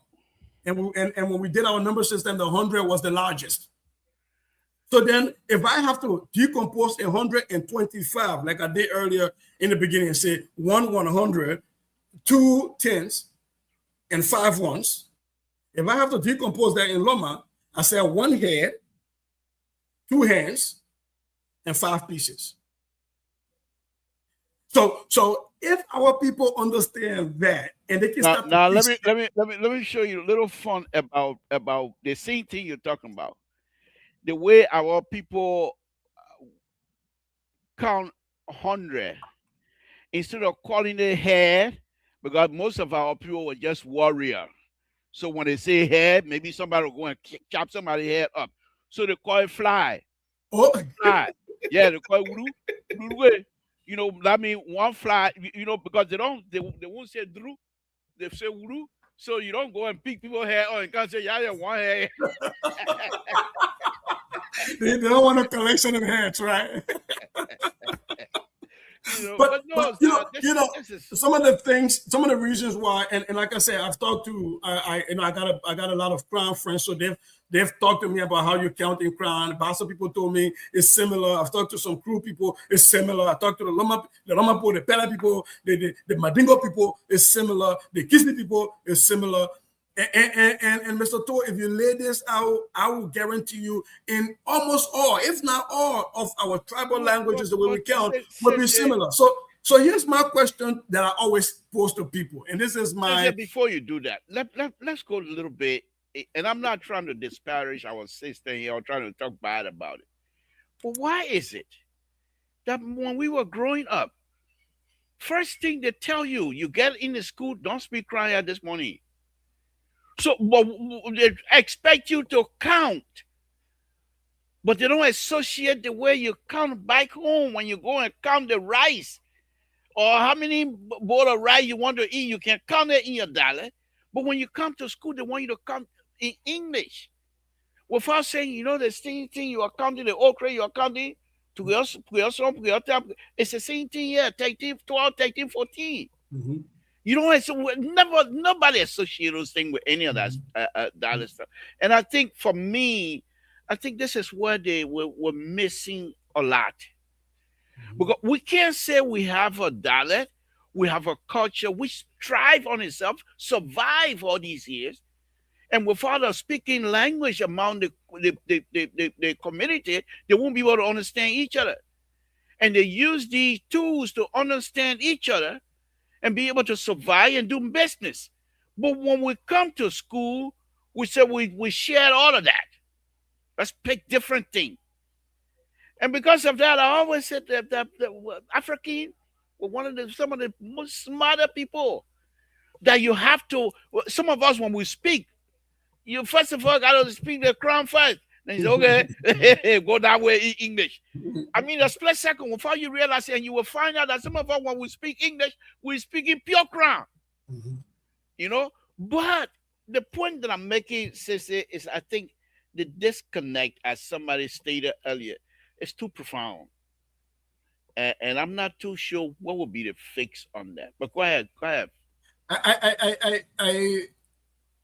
And when we did our number system, the 100 was the largest. So then, if I have to decompose 125, like I did earlier in the beginning, and say 100. 2 10s and 5 1s. If I have to decompose that in Loma, I say 1 head, 2 hands, and 5 pieces. So if our people understand that, and they can start. Now let me show you a little fun about the same thing you're talking about. The way our people count 100 instead of calling it head. Because most of our people were just warrior. So when they say head, maybe somebody will go and chop somebody's head up. So they call it fly. Oh. Fly. Yeah, they call it wuru. You know, that means 1 fly, because they won't say dru, they say wuru. So you don't go and pick people's hair and can't say, yeah, 1 hair. They don't want a collection of hats, right? But no, you sir, know, this is some of the things, some of the reasons why, and like I said, I've talked to, I got a lot of Crown friends, so they've talked to me about how you count in Crown. Some people told me it's similar. I've talked to some crew people, it's similar. I talked to the Loma people, the Pela people, the Madingo people, it's similar. The Kismi people, it's similar. And Mr. Tour, if you lay this out, I will guarantee you, in almost all, if not all, of our tribal languages, the way we count will be similar. So here's my question that I always pose to people, and this is my. Before you do that, let's go a little bit, and I'm not trying to disparage our sister here or trying to talk bad about it. But why is it that when we were growing up, first thing they tell you, you get in the school, don't speak Crown this morning. So they expect you to count, but they don't associate the way you count back home when you go and count the rice or how many bowl of rice you want to eat. You can count it in your dollar, but when you come to school, they want you to count in English without saying, the same thing you are counting the okra, you are counting to it's the same thing here, 13, 12, 13, 14. Mm-hmm. You don't nobody associate those things with any of that other stuff. And I think for me, this is where they were missing a lot. Mm-hmm. Because we can't say we have a dialect, we have a culture which thrive on itself, survive all these years, and without a speaking language among the community, they won't be able to understand each other. And they use these tools to understand each other and be able to survive and do business. But when we come to school, we say we shared all of that. Let's pick different things. And because of that, I always said that African were some of the most smarter people that you have to. Some of us, when we speak, you first of all got to speak the Crown first. Then you say, okay, go that way in English. I mean, a split second before you realize it, and you will find out that some of us, when we speak English, we speak in pure Crown. Mm-hmm. But the point that I'm making, Sissy, is I think the disconnect, as somebody stated earlier, is too profound. And I'm not too sure what would be the fix on that. But go ahead. I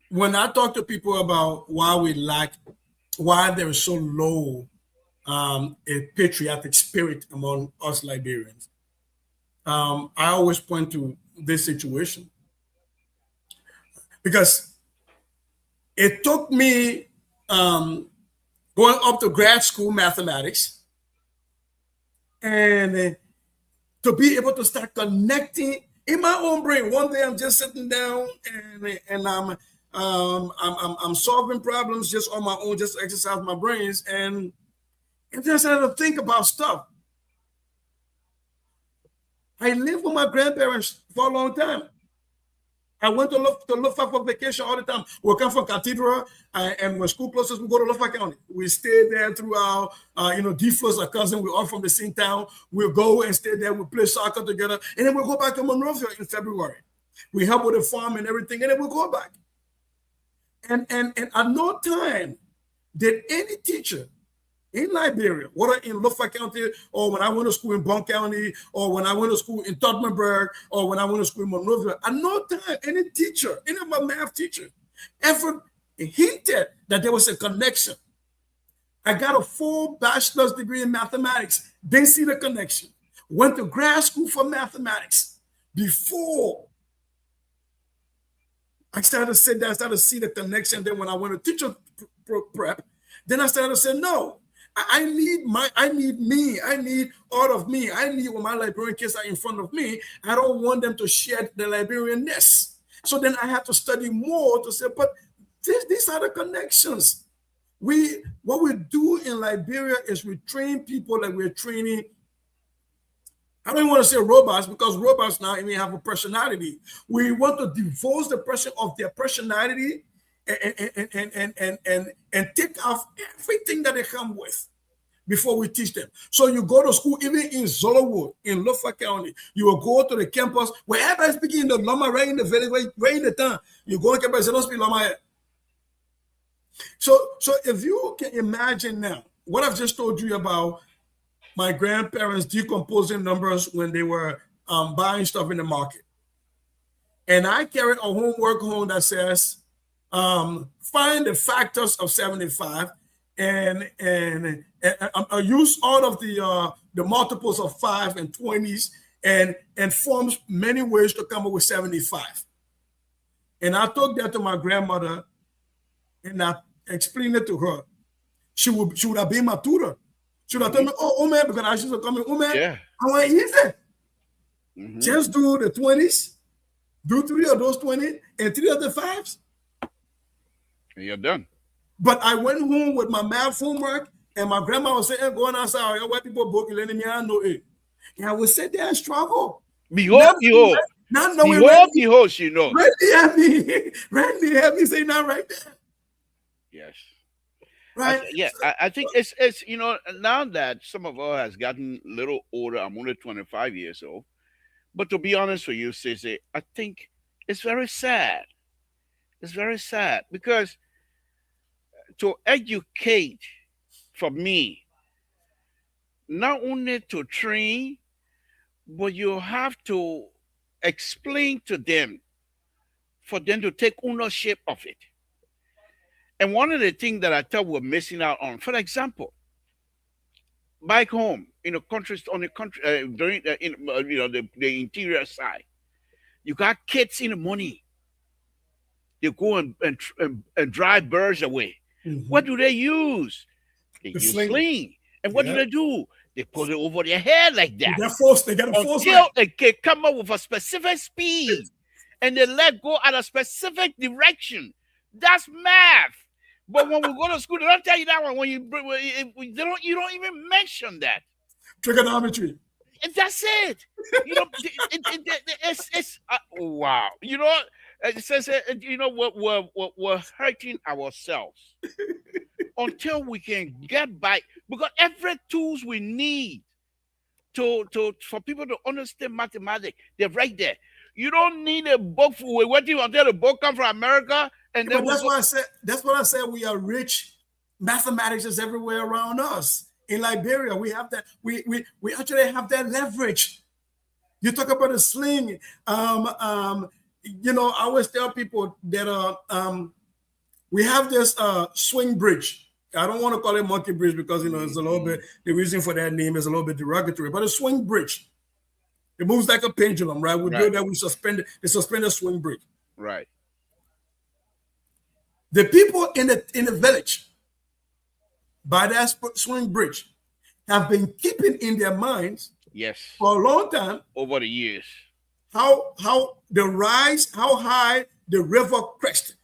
when I talk to people about why there is so low a patriotic spirit among us Liberians, I always point to this situation. Because it took me going up to grad school mathematics and to be able to start connecting in my own brain. One day I'm just sitting down and I'm solving problems just on my own, just to exercise my brains, and then I started to think about stuff. I lived with my grandparents for a long time. I went to Luffa for vacation all the time. We come from Cathedral, and when school closes, we go to Luffa County. We stay there throughout. D-Flo's a cousin. We're all from the same town. We'll go and stay there. We play soccer together, and then we'll go back to Monrovia in February. We help with the farm and everything, and then we'll go back. And at no time did any teacher in Liberia, whether in Luffa County, or when I went to school in Bon County, or when I went to school in Tottenberg, or when I went to school in Monrovia, at no time any teacher, any of my math teachers, ever hinted that there was a connection. I got a full bachelor's degree in mathematics, didn't see the connection. Went to grad school for mathematics before I started to sit down, I started to see the connection. Then when I went to teacher prep, then I started to say, no, I need all of me. I need when my Liberian kids are in front of me, I don't want them to share the Liberianness. So then I had to study more to say, but these are the connections. What we do in Liberia is we train people like we're training. I don't even want to say robots, because robots now even have a personality. We want to divorce the person of their personality and take off everything that they come with before we teach them. So you go to school, even in Zolowood, in Luffa County, you will go to the campus, wherever is speaking the Loma, right in the village, right in the town, you go to campus, they don't speak Loma yet. So if you can imagine now, what I've just told you about my grandparents decomposing numbers when they were buying stuff in the market. And I carried a homework home that says, find the factors of 75 and I use all of the multiples of 5 and 20s and forms many ways to come up with 75. And I took that to my grandmother and I explained it to her. She would have been my tutor. She would have told me, oh man, because I used to come in, oh man, Yeah. I want easy. Just do the 20s, do 3 of those 20 and 3 of the 5s. And you're done. But I went home with my math homework and my grandma was saying, going outside, white people book, letting me I know it. And I would sit there and struggle. Behold, behold. Not knowing behold, she knows. Randy had me say not right there. Yes. Right. I think it's now that some of us has gotten a little older. I'm only 25 years old. But to be honest with you, Cece, I think it's very sad. It's very sad because to educate for me, not only to train, but you have to explain to them for them to take ownership of it. And one of the things that I thought we're missing out on, for example, back home in the countries on the country during the interior side, you got kids in the money. They go and drive birds away. What do they use? They use sling. And what do they do? They put it over their head like that. They got a force until they can come up with a specific speed, and they let go at a specific direction. That's math. But when we go to school, they don't tell you that one. When you don't even mention that. Trigonometry. And that's it. It's wow. It says we're hurting ourselves until we can get by, because every tools we need for people to understand mathematics, they're right there. You don't need a book for waiting until the book come from America. And then that's what I said. We are rich. Mathematics is everywhere around us. In Liberia, we have that. We actually have that leverage. You talk about a sling. I always tell people that we have this swing bridge. I don't want to call it monkey bridge because it's a little bit. The reason for that name is a little bit derogatory. But a swing bridge. It moves like a pendulum, right? We do that. We suspend a swing bridge. Right. The people in the village by that swing bridge have been keeping in their minds, yes, for a long time, over the years, how high the river crest.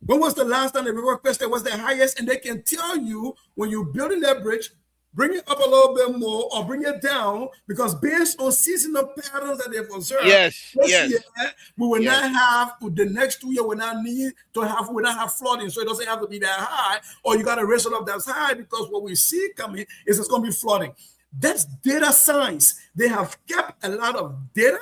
When was the last time the river crest was the highest? And they can tell you when you're building that bridge, bring it up a little bit more or bring it down, because based on seasonal patterns that they've observed, yes, year, we will not have, the next 2 years, we will not have flooding, so it doesn't have to be that high, or you got to raise it up that high, because what we see coming is it's going to be flooding. That's data science. They have kept a lot of data.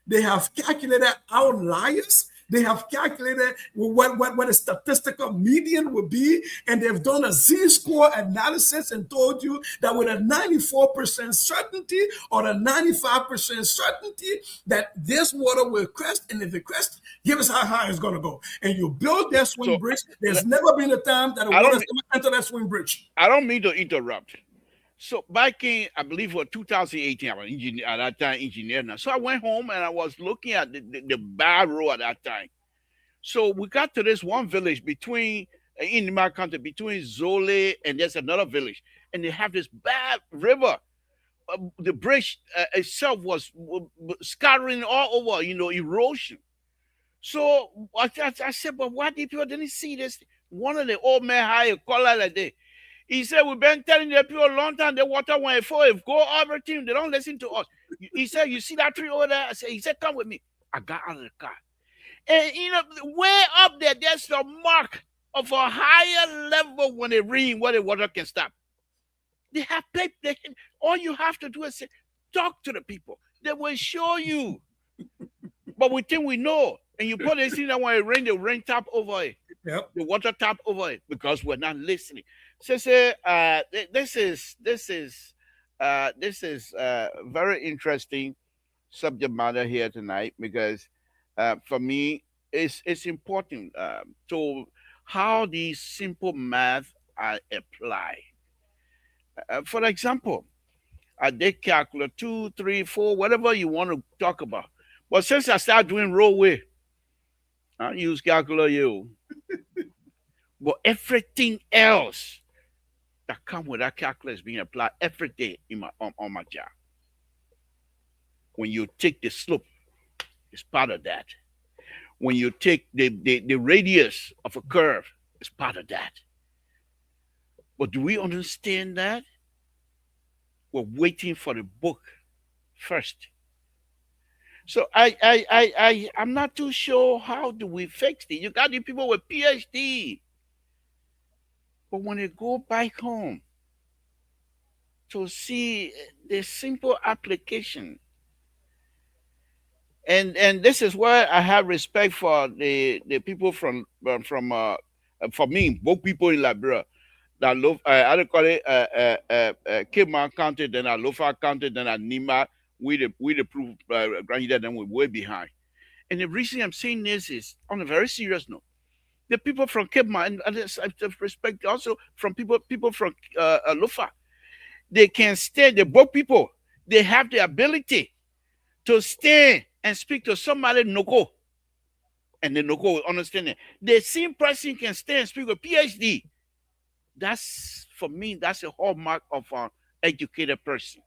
They have calculated outliers. They have calculated what a statistical median would be, and they've done a Z-score analysis and told you that with a 94% certainty or a 95% certainty that this water will crest, and if it crests, give us how high it's going to go. And you build that swing bridge. There's never been a time that the water's going to enter that swing bridge. I don't mean to interrupt. So back in, I believe, for 2018, I was at that time engineer now. So I went home and I was looking at the bad road at that time. So we got to this one village in my country, between Zole and there's another village, and they have this bad river. The bridge itself was scattering all over, erosion. So I said, but why did people didn't see this? One of the old men had a color like that. He said, we've been telling the people a long time the water went go everything. They don't listen to us. He said, you see that tree over there? He said, come with me. I got out of the car. And, way up there, there's the mark of a higher level when it rains, where the water can stop. They have paper. All you have to do is say, talk to the people. They will show you. But we think we know. And you put this in that when it rains, the rain tap over it. Yep. The water tap over it, because we're not listening. So this is very interesting subject matter here tonight because for me it's important to how these simple math are applied. For example, I did calculate 2, 3, 4, whatever you want to talk about. But since I started doing rollway, I use calculator you. But everything else that come with that calculator is being applied every day in on my job. When you take the slope, it's part of that. When you take the radius of a curve, it's part of that. But do we understand that? We're waiting for the book first. So I'm not too sure how do we fix it. You got the people with PhD, but when they go back home to see the simple application, and this is where I have respect for the people for me, both people in Liberia that love I don't call it Kima County, then Alofa County, then Nima. We the proof granted then we're way behind. And the reason I'm saying this is on a very serious note. The people from Kema and I respect also from people from Alofa, they can stand. The both people they have the ability to stand and speak to somebody no go, and the no go will understand it. The same person can stand and speak with PhD. That's for me. That's a hallmark of an educated person.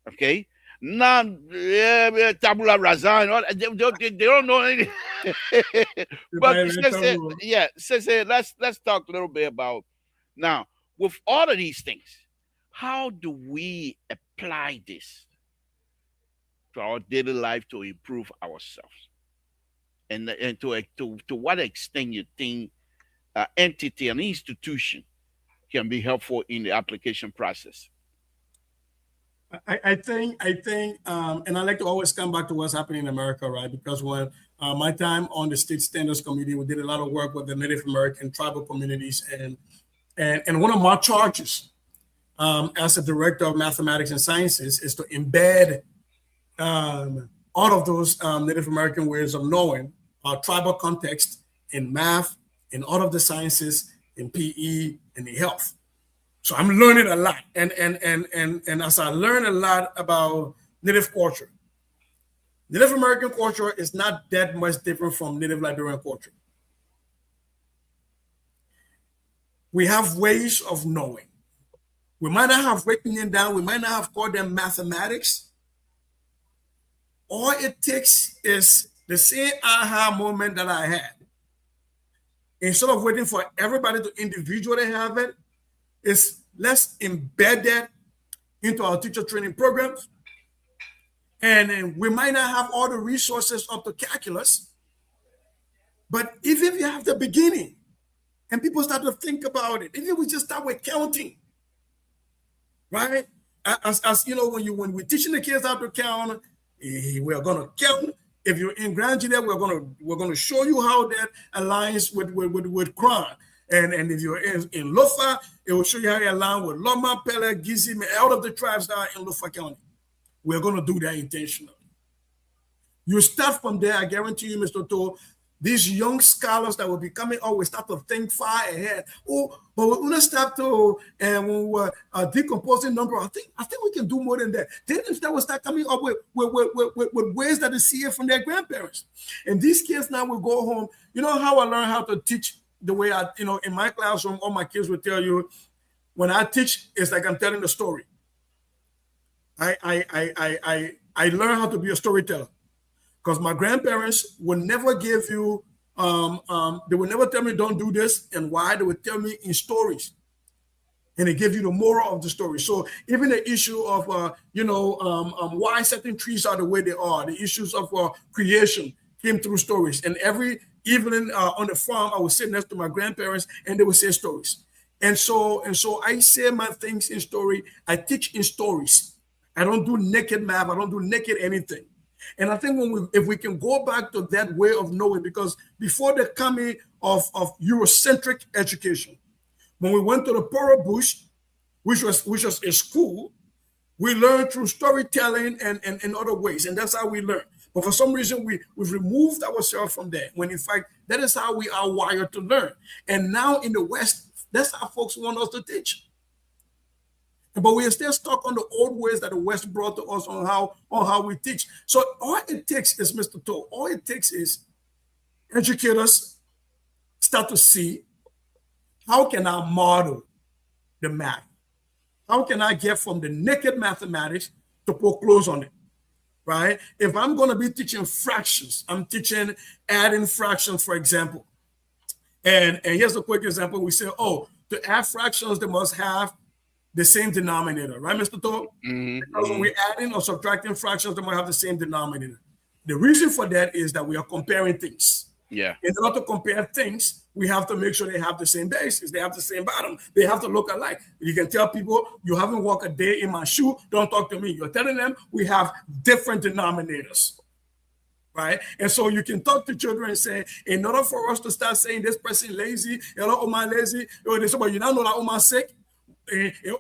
Okay. Now, tabula rasa and all they don't know anything. But yeah, let's talk a little bit about now with all of these things. How do we apply this to our daily life to improve ourselves? And to what extent you think entity, an institution, can be helpful in the application process? I think, and I like to always come back to what's happening in America, right? Because when my time on the State Standards Committee, we did a lot of work with the Native American tribal communities, and one of my charges as a director of mathematics and sciences is to embed all of those Native American ways of knowing our tribal context in math, in all of the sciences, in PE, and in health. So I'm learning a lot, and as I learn a lot about Native culture, Native American culture is not that much different from Native Liberian culture. We have ways of knowing. We might not have written them down. We might not have called them mathematics. All it takes is the same aha moment that I had. Instead of waiting for everybody to individually have it, is let's embed that into our teacher training programs. And we might not have all the resources up to calculus, but even if you have the beginning and people start to think about it, even if we just start with counting, right? As you know, when we're teaching the kids how to count, we're gonna count. If you're in Grand Junior, we're gonna show you how that aligns with Kron. And if you're in Lofa, it will show you how you align with Loma, Pele, Gizi, all of the tribes that are in Lofa County. We're going to do that intentionally. You start from there, I guarantee you, Mr. To, these young scholars that will be coming out will start to think far ahead. Oh, but we're going to start to, and when we're decomposing number, I think we can do more than that. Then if they will start coming up with ways that they see it from their grandparents. And these kids now will go home. You know how I learned how to teach? The way in my classroom, all my kids will tell you, when I teach, it's like I'm telling a story. I learn how to be a storyteller because my grandparents would never give you, they would never tell me don't do this and why. They would tell me in stories, and they give you the moral of the story. So even the issue of why certain trees are the way they are, the issues of creation came through stories. And every evening on the farm, I would sit next to my grandparents and they would say stories. And so I say my things in story. I teach in stories. I don't do naked math. I don't do naked anything. And I think if we can go back to that way of knowing, because before the coming of Eurocentric education, When we went to the Poro Bush, which was a school, we learn through storytelling and in other ways, and that's how we learn. But for some reason, we've removed ourselves from there, when in fact, that is how we are wired to learn. And now in the West, that's how folks want us to teach. But we are still stuck on the old ways that the West brought to us on how we teach. So all it takes is, Mr. Toe, all it takes is educators start to see, how can I model the math? How can I get from the naked mathematics to put clothes on it, right? If I'm going to be teaching fractions, I'm teaching adding fractions, for example. And here's a quick example. We say, oh, to add fractions, they must have the same denominator, right, Mr. Toll? Because when we're adding or subtracting fractions, they must have the same denominator. The reason for that is that we are comparing things. Yeah. In order to compare things, we have to make sure they have the same basis, they have the same bottom, they have to look alike. You can tell people, you haven't walked a day in my shoe, don't talk to me. You're telling them we have different denominators, right? And so you can talk to children and say, in order for us to start saying this person lazy, hello, Oma lazy, they say, but you now know that Oma sick.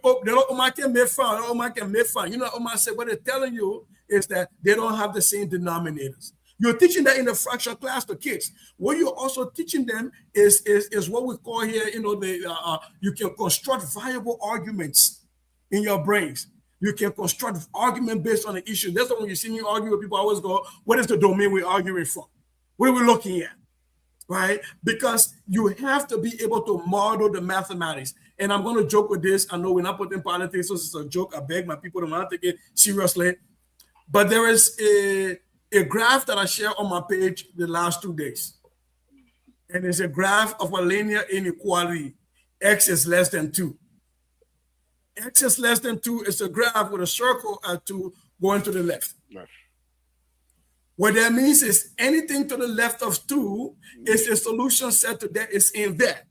Oma can make fun, Oma can make fun. You know, Oma said, what they're telling you is that they don't have the same denominators. You're teaching that in the fraction class to kids. What you're also teaching them is what we call here, you know, you can construct viable arguments in your brains. You can construct argument based on the issue. That's why when you see me argue with people, I always go, what is the domain we're arguing from? What are we looking at? Right? Because you have to be able to model the mathematics. And I'm going to joke with this. I know we're not putting politics, so it's a joke. I beg my people to not take it seriously. But there is a graph that I shared on my page the last 2 days. And it's a graph of a linear inequality. X is less than 2. X is less than 2 is a graph with a circle at 2 going to the left. Yes. What that means is anything to the left of 2 is a solution set to that is in there.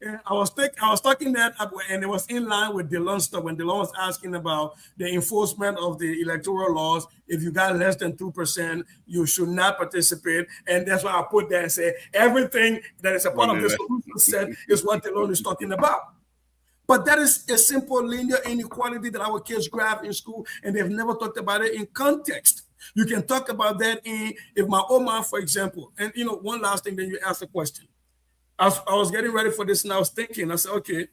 And I was talking that up, and it was in line with Dylan's stuff when Dylan was asking about the enforcement of the electoral laws. If you got less than 2%, you should not participate. And that's why I put that and say everything that is a part of the solution set is what Dylan is talking about. But that is a simple linear inequality that our kids grab in school, and they've never talked about it in context. You can talk about that if my Oma, for example, and you know, one last thing, then you ask the question. I was getting ready for this, and I was thinking, I said, okay,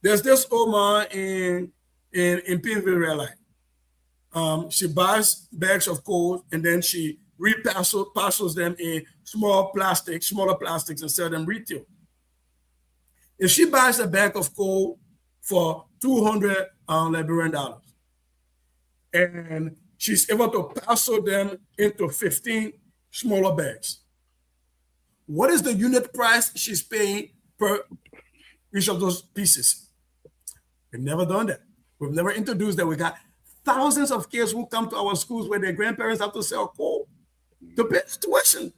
there's this Oma in Pineville Red Light. She buys bags of coal, and then she parcels them in smaller plastics, and sell them retail. If she buys a bag of coal for 200 Liberian dollars, and she's able to parcel them into 15 smaller bags, what is the unit price she's paying per each of those pieces? We've never done that. We've never introduced that. We got thousands of kids who come to our schools where their grandparents have to sell coal to pay tuition.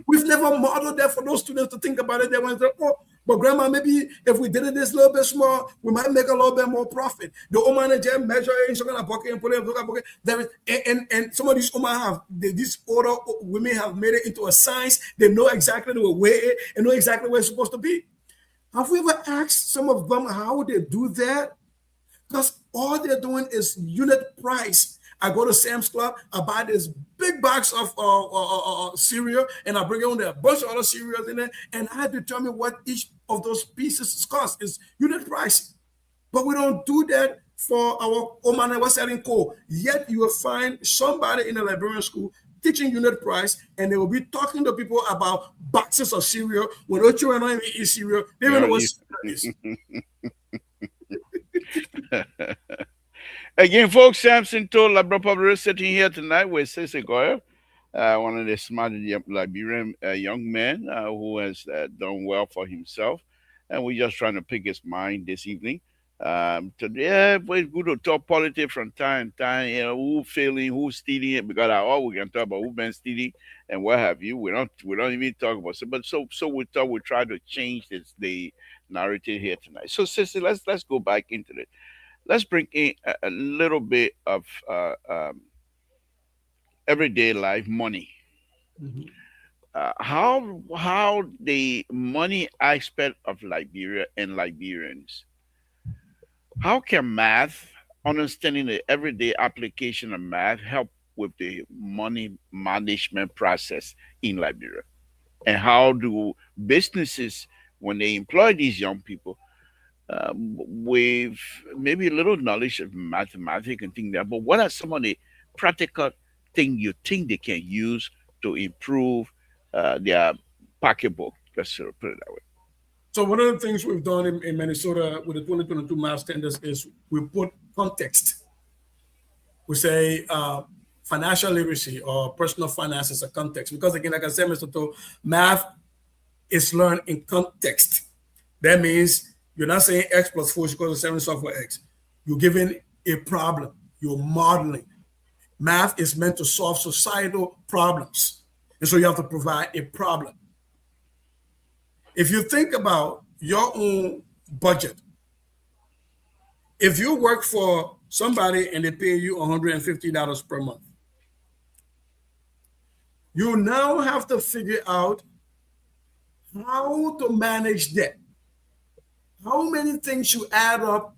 We've never modeled that for those students to think about it. They went, oh, but grandma, maybe if we did it this little bit small, we might make a little bit more profit. The Oma manager measure it, so gonna pocket and put it in the pocket. There is, and some of these Oma have these older women have made it into a science. They know exactly the way it and know exactly where it's supposed to be. Have we ever asked some of them how they do that? Because all they're doing is unit price. I go to Sam's Club, I buy this big box of cereal, and I bring home a bunch of other cereals in it, and I determine what each of those pieces cost. Is unit price. But we don't do that for our Oma that was selling coal. Yet you will find somebody in a Liberian school teaching unit price, and they will be talking to people about boxes of cereal. When our children don't even eat cereal, they don't know what cereal is. Again, folks, Samson told Labrador Public sitting here tonight with Sissy Goyer, one of the smart Liberian young men who has done well for himself. And we're just trying to pick his mind this evening. Today, it's good to talk politics from time to time, you know, who's failing, who's stealing it, because all we can talk about who's been stealing and what have you. We don't even talk about it. But so we thought we'd try to change the narrative here tonight. So, Sissy, let's go back into it. Let's bring in a little bit of everyday life money. how the money aspect of Liberia and Liberians, how can math, understanding the everyday application of math, help with the money management process in Liberia? And how do businesses, when they employ these young people, with maybe a little knowledge of mathematics and things like that, but what are some of the practical things you think they can use to improve their pocketbook? Let's sort of put it that way. So one of the things we've done in Minnesota with the 2022 math standards is we put context. We say financial literacy or personal finance as a context. Because again, like I said, Mr. To, math is learned in context. That means you're not saying X plus 4 is equal to 7 solve for X. You're giving a problem. You're modeling. Math is meant to solve societal problems. And so you have to provide a problem. If you think about your own budget, if you work for somebody and they pay you $150 per month, you now have to figure out how to manage that. How many things should add up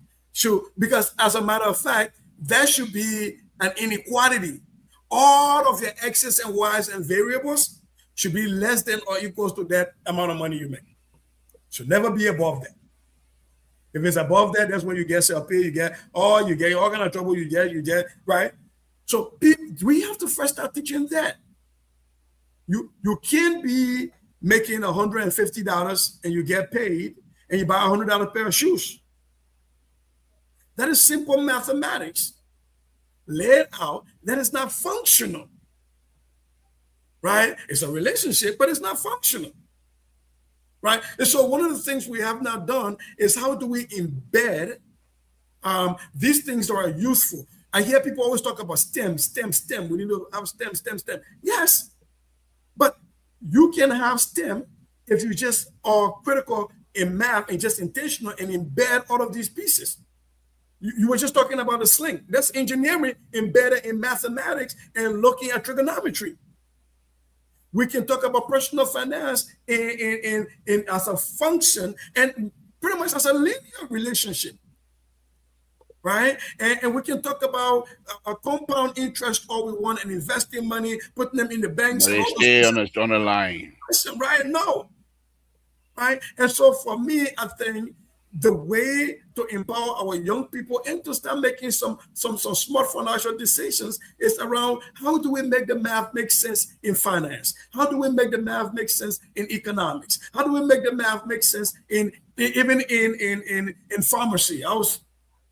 because as a matter of fact, that should be an inequality. All of your x's and y's and variables should be less than or equals to that amount of money you make. Should never be above that. If it's above that, that's when you get self-pay, you get all kind of trouble, you get, right? So we have to first start teaching that. You can't be making $150 and you get paid and you buy a $100 pair of shoes. That is simple mathematics laid out that is not functional, right? It's a relationship, but it's not functional. Right. And so one of the things we have not done is how do we embed these things that are useful? I hear people always talk about STEM. We need to have STEM. Yes, but you can have STEM if you just are critical in math and just intentional and embed all of these pieces. You were just talking about a sling. That's engineering embedded in mathematics and looking at trigonometry. We can talk about personal finance in as a function and pretty much as a linear relationship, right? And we can talk about a compound interest all we want and investing money, putting them in the banks. But they stay on the line. Right? No. Right? And so for me, I think the way to empower our young people and to start making some smart financial decisions is around how do we make the math make sense in finance? How do we make the math make sense in economics? How do we make the math make sense even in pharmacy? I was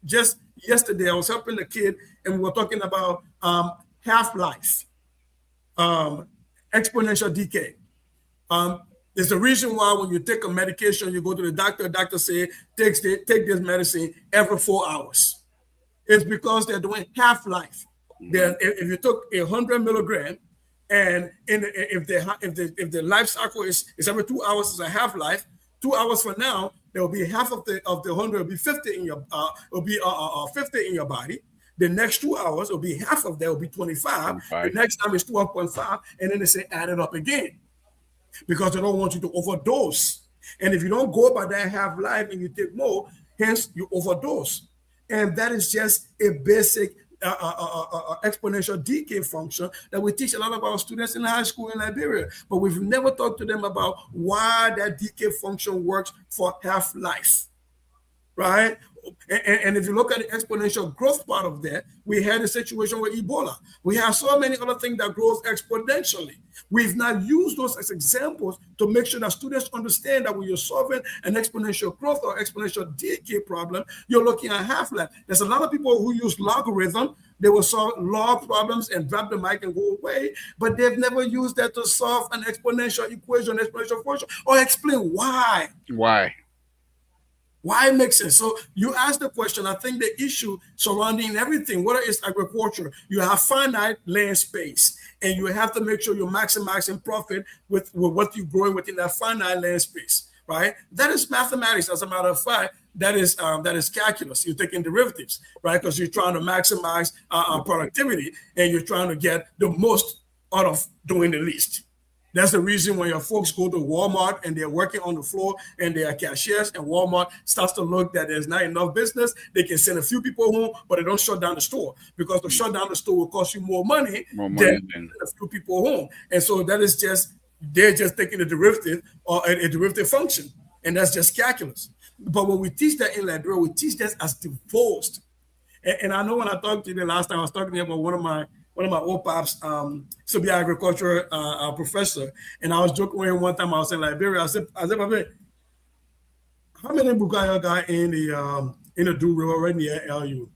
just yesterday, I was helping a kid and we were talking about half-life, exponential decay. There's a reason why when you take a medication, you go to the doctor say, take this medicine every 4 hours. It's because they're doing half-life. If you took 100 milligram and if the life cycle is every 2 hours, is a half-life, 2 hours from now, there will be half of the 100 will be 50 in your 50 in your body. The next 2 hours will be half of that will be 25. The next time is 12.5, and then they say add it up again. Because they don't want you to overdose. And if you don't go by that half-life and you take more, hence you overdose. And that is just a basic exponential decay function that we teach a lot of our students in high school in Liberia. But we've never talked to them about why that decay function works for half-life, right? And if you look at the exponential growth part of that, we had a situation with Ebola. We have so many other things that grows exponentially. We've not used those as examples to make sure that students understand that when you're solving an exponential growth or exponential decay problem, you're looking at half-life. There's a lot of people who use logarithm. They will solve log problems and drop the mic and go away, but they've never used that to solve an exponential equation, exponential function, or explain why. Why it makes sense. So you ask the question, I think the issue surrounding everything, whether it's agriculture, you have finite land space, and you have to make sure you're maximizing profit with what you're growing within that finite land space, right? That is mathematics. As a matter of fact, that is calculus. You're taking derivatives, right? Because you're trying to maximize productivity, and you're trying to get the most out of doing the least. That's the reason when your folks go to Walmart and they're working on the floor and they are cashiers, and Walmart starts to look that there's not enough business, they can send a few people home, but they don't shut down the store, because to shut down the store will cost you more money More than money than a few people home. And so that is just, they're just taking a derivative or a derivative function. And that's just calculus. But when we teach that in Liberia, we teach that as divorced. And I know when I talked to you the last time, I was talking to you about one of my old pops, to be agriculture professor, and I was joking with him one time. I was in Liberia. I said, how many Bukaya got in the Do River right near LU?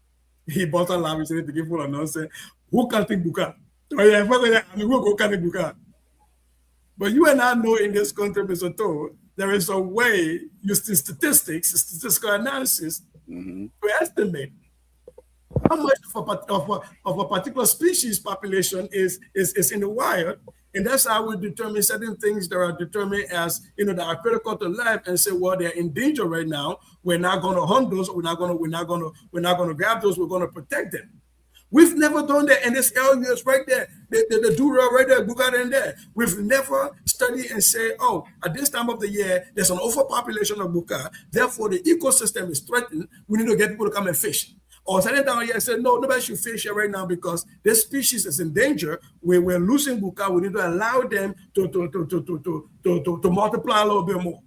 He bought a lab, he said to give full of nonsense. Who can think Buka? Oh yeah, I mean, who can think Buka? But you and I know in this country, Mr. Toh, there is a way using statistics, statistical analysis, to estimate how much of a particular species population is in the wild, and that's how we determine certain things that are determined as, that are critical to life, and say, well, they're in danger right now. We're not going to hunt those. We're not going to grab those. We're going to protect them. We've never done that, and this area is right there. The Dura right there, Bugatti in there. We've never studied and say, oh, at this time of the year, there's an overpopulation of Buka. Therefore, the ecosystem is threatened. We need to get people to come and fish. Or certain time of year, I said, no, nobody should fish here right now because this species is in danger. We're losing Buka. We need to allow them to multiply a little bit more.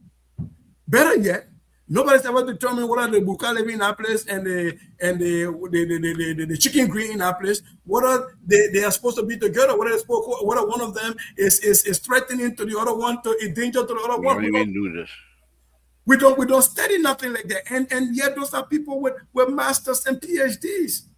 Better yet, nobody's ever determined what are the Buka living in that place and the chicken green in that place. What are they are supposed to be together? What are one of them is threatening to the other one, to a danger to the other one? We don't do this. We don't study nothing like that. And yet those are people with masters and PhDs.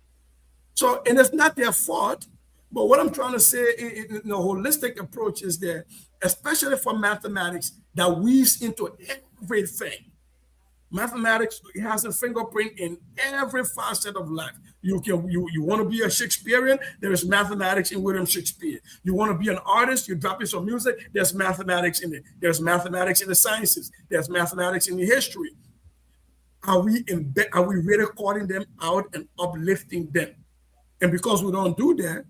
So, and it's not their fault. But what I'm trying to say in a holistic approach is that, especially for mathematics, that weaves into everything. Mathematics has a fingerprint in every facet of life. You want to be a Shakespearean, there is mathematics in William Shakespeare. You want to be an artist, you drop in some music, there's mathematics in it. There's mathematics in the sciences. There's mathematics in the history. Are we really calling them out and uplifting them? And because we don't do that,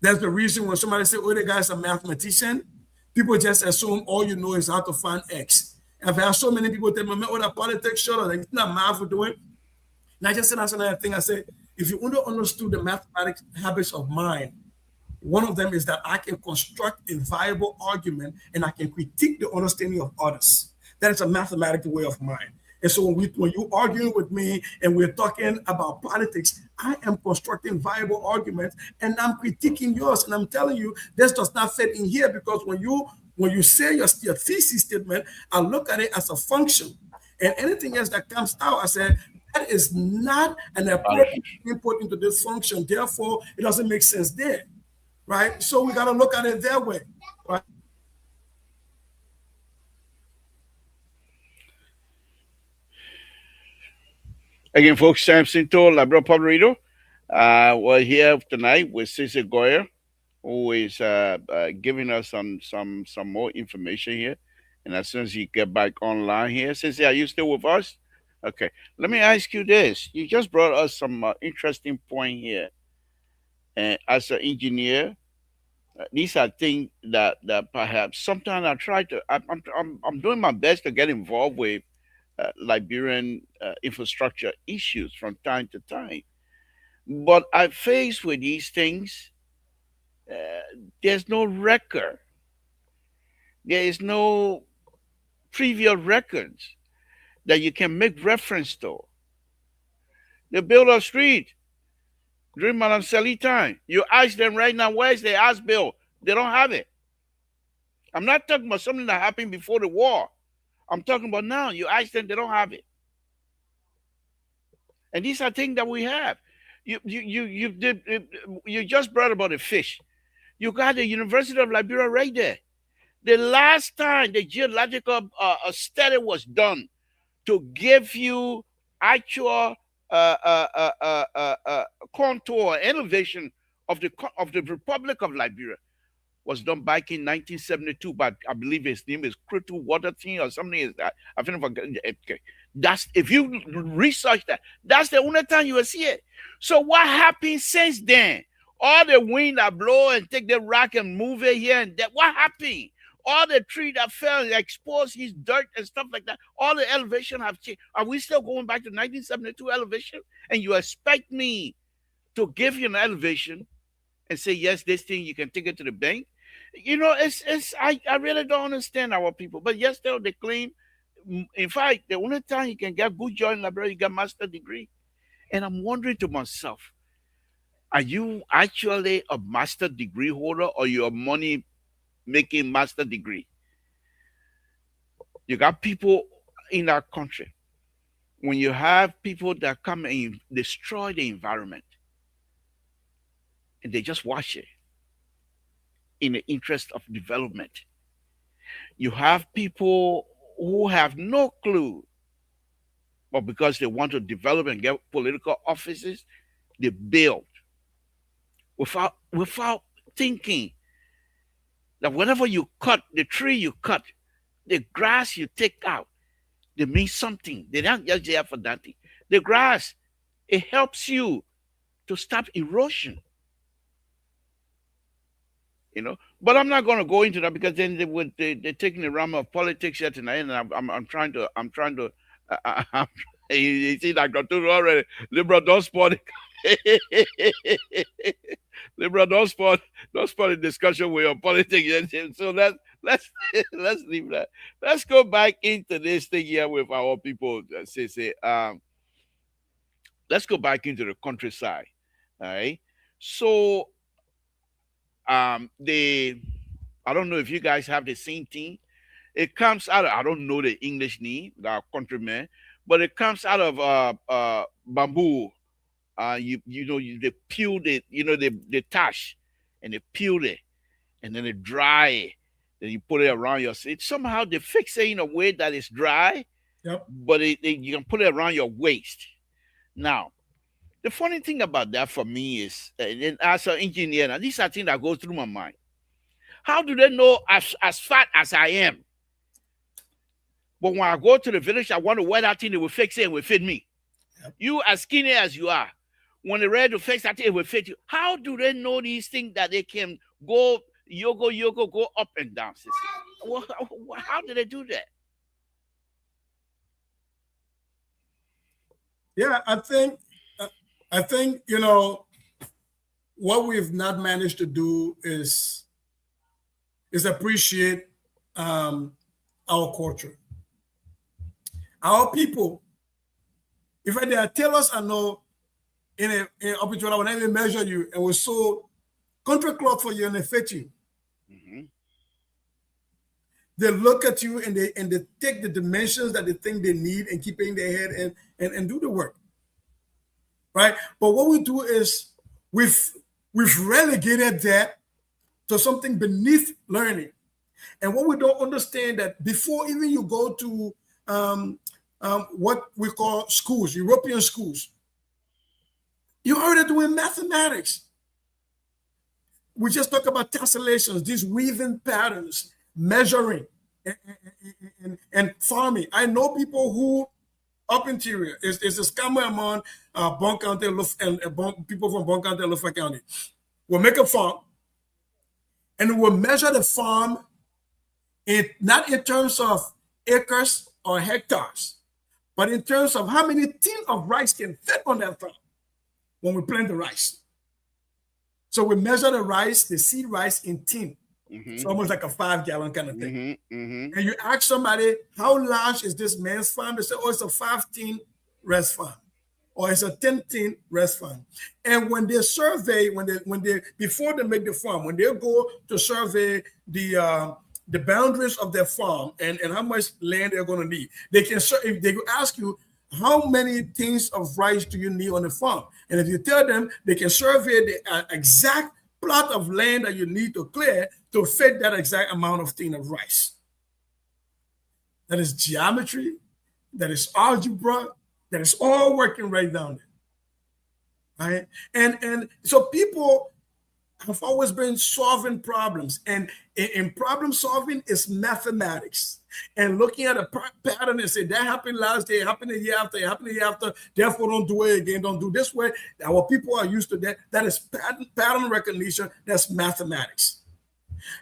that's the reason when somebody says, oh, the guy's a mathematician, people just assume all you know is how to find X. I've had so many people tell me, oh, that politics, sure, it's not math we're doing. And I just said, that's another thing. I said, if you understood the mathematics habits of mind, one of them is that I can construct a viable argument and I can critique the understanding of others. That is a mathematical way of mind. And so when you're arguing with me and we're talking about politics, I am constructing viable arguments and I'm critiquing yours. And I'm telling you, this does not fit in here, because when you say your thesis statement, I look at it as a function. And anything else that comes out, I said, that is not an appropriate input into this function. Therefore, it doesn't make sense there, right? So we got to look at it that way, right? Again, folks, Samson to Labrador Puerto. We're here tonight with Cesar Goyer, who is giving us some more information here. And as soon as you get back online here, Cesar, are you still with us? Okay. Let me ask you this. You just brought us some interesting point here. And as an engineer, these are things that perhaps sometimes I try to. I'm doing my best to get involved with Liberian infrastructure issues from time to time. But I face with these things, there's no record. There is no previous records that you can make reference to. They build a street during Madam Sally time. You ask them right now, where's the as bill? They don't have it. I'm not talking about something that happened before the war. I'm talking about now. You ask them, they don't have it. And these are things that we have. You just brought about the fish. You got the University of Liberia right there. The last time the geological study was done to give you actual contour elevation of the Republic of Liberia was done back in 1972, but I believe his name is Kritu Waterton or something is that. I think okay. That's if you research that, that's the only time you will see it. So what happened since then? All the wind that blow and take the rock and move it here and there. What happened? all the tree that fell exposed his dirt and stuff like that. All the elevation have changed. Are we still going back to 1972 elevation? And you expect me to give you an elevation and say, yes, this thing you can take it to the bank? I really don't understand our people. But yes, they claim. In fact, the only time you can get good job in Liberia, you get master degree. And I'm wondering to myself, are you actually a master degree holder or you're a money making master degree? You got people in our country. When you have people that come and destroy the environment and they just watch it in the interest of development, you have people who have no clue, but because they want to develop and get political offices, they build without thinking that whenever you cut the tree, you cut the grass, you take out, they mean something. They don't just there for that thing. The grass, it helps you to stop erosion. But I'm not going to go into that because then they're taking the realm of politics here tonight, and I'm trying to you see that got to already. Liberal don't sport Liberal don't sport the discussion with your politics. So let's leave that. Let's go back into this thing here with our people. Let's go back into the countryside. All right. So I don't know if you guys have the same thing. It comes out of, I don't know the English name, our countrymen, but it comes out of bamboo. They peel it, they tash and they peel it and then they dry it. Then you put it around your seat. Somehow they fix it in a way that it's dry, but you can put it around your waist. Now, the funny thing about that for me is, and as an engineer, now these are things that go through my mind. How do they know as fat as I am? But when I go to the village, I want to wear that thing, it will fix it and will fit me. Yep. You as skinny as you are, when they're ready to fix that thing, it will fit you. How do they know these things that they can go go up and down? How do they do that? Yeah, I think what we've not managed to do is appreciate our culture, our people. If they tell us, I know in a opportunity when they measure you and we sew country cloth for you and they fit you. Mm-hmm. They look at you and they take the dimensions that they think they need and keep it in their head and do the work. Right? But what we do is we've relegated that to something beneath learning. And what we don't understand that before even you go to what we call schools, European schools, you already doing mathematics. We just talk about tessellations, these weaving patterns, measuring, and farming. I know people who up interior is a scammer among Bon County and people from Bon County and Luffa County. We'll make a farm and we'll measure the farm not in terms of acres or hectares, but in terms of how many tins of rice can fit on that farm when we plant the rice. So we measure the rice, the seed rice in tin. Mm-hmm. It's almost like a 5-gallon kind of thing. Mm-hmm, mm-hmm. And you ask somebody, how large is this man's farm? They say, oh, it's a 5-tin rice farm, or it's a 10-tin rice farm. And when they survey, when they before they make the farm, when they go to survey the boundaries of their farm and how much land they're going to need, they can ask you, how many tins of rice do you need on the farm? And if you tell them, they can survey the exact plot of land that you need to clear to fit that exact amount of tin of rice. That is geometry, that is algebra, that is all working right down there. Right? And so people have always been solving problems, and in problem solving is mathematics. And looking at a pattern and say, that happened last day, it happened a year after, it happened a year after, therefore don't do it again, don't do this way. Our people are used to that. That is pattern recognition, that's mathematics.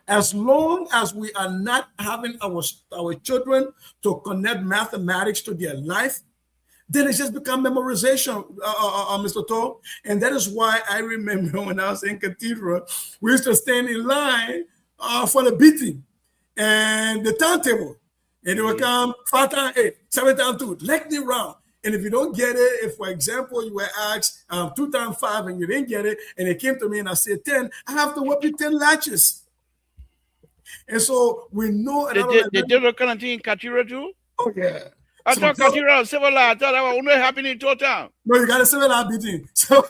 As long as we are not having our children to connect mathematics to their life, then it's just become memorization, Mr. Toll. And that is why I remember when I was in cathedral, we used to stand in line for the beating and the turntable. And it would come 5 times 8, 7 times 2, lightning round. And if you don't get it, if, for example, you were asked 2 times 5 and you didn't get it, and it came to me and I said 10, I have to whip you 10 latches. And so we know. They did that kind of thing in cathedral too? Oh, yeah. I thought cathedral civil law. I thought that was only happening in total. No, you got a civil law beating. So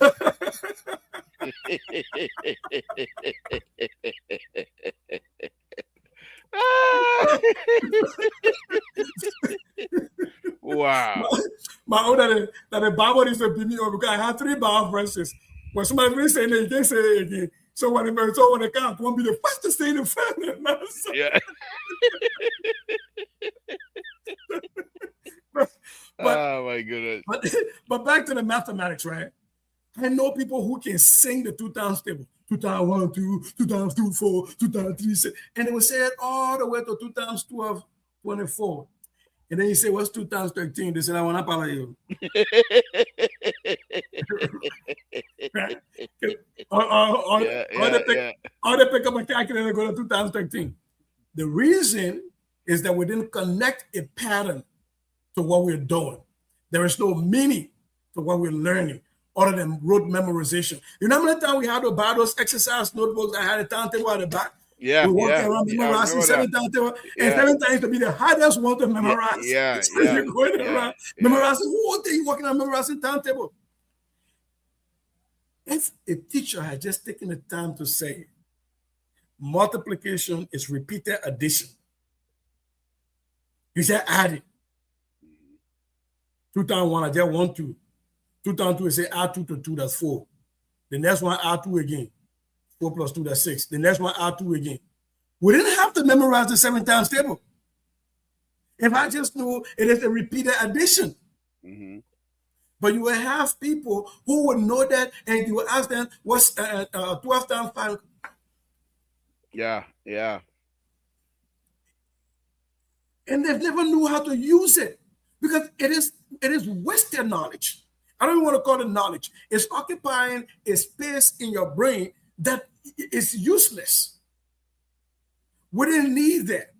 wow. My own that the Bible is to beat me up because I have 3 Bible verses. When somebody will say it, you can't say it again. So when they count, won't be the first to say the family. Yeah. Oh my goodness. But back to the mathematics, right? I know people who can sing the 2 times table. 2 times 1, 2, 2 times 2, 4, 2 times 3, 6. And they will say it all the way to 2 times 12, 24. And then you say, what's 2 times 13? They say, I want to follow you. Right? Or they pick up a calculator and go to 2 times 13. The reason is that we didn't connect a pattern to what we're doing. There is no meaning to what we're learning other than rote memorization. You know how many times we had to buy those exercise notebooks? I had a timetable at the back. Yeah, we walk around memorizing 7 timetable, and 7 times to be the hardest one to memorize. You're going around memorizing. Whole day you walking around memorizing timetable. If a teacher had just taken the time to say, multiplication is repeated addition. He said adding. 2 times 1, I just 1, 2. 2 times 2, he said add 2 to 2, that's 4. The next one, add 2 again. 4 plus 2, that's 6. The next one, add 2 again. We didn't have to memorize the 7 times table. If I just knew it is a repeated addition. Mm-hmm. But you will have people who would know that, and you will ask them, what's 12 times 5? Yeah. And they've never knew how to use it because it is wasted knowledge. I don't even want to call it knowledge. It's occupying a space in your brain that is useless. We didn't need that.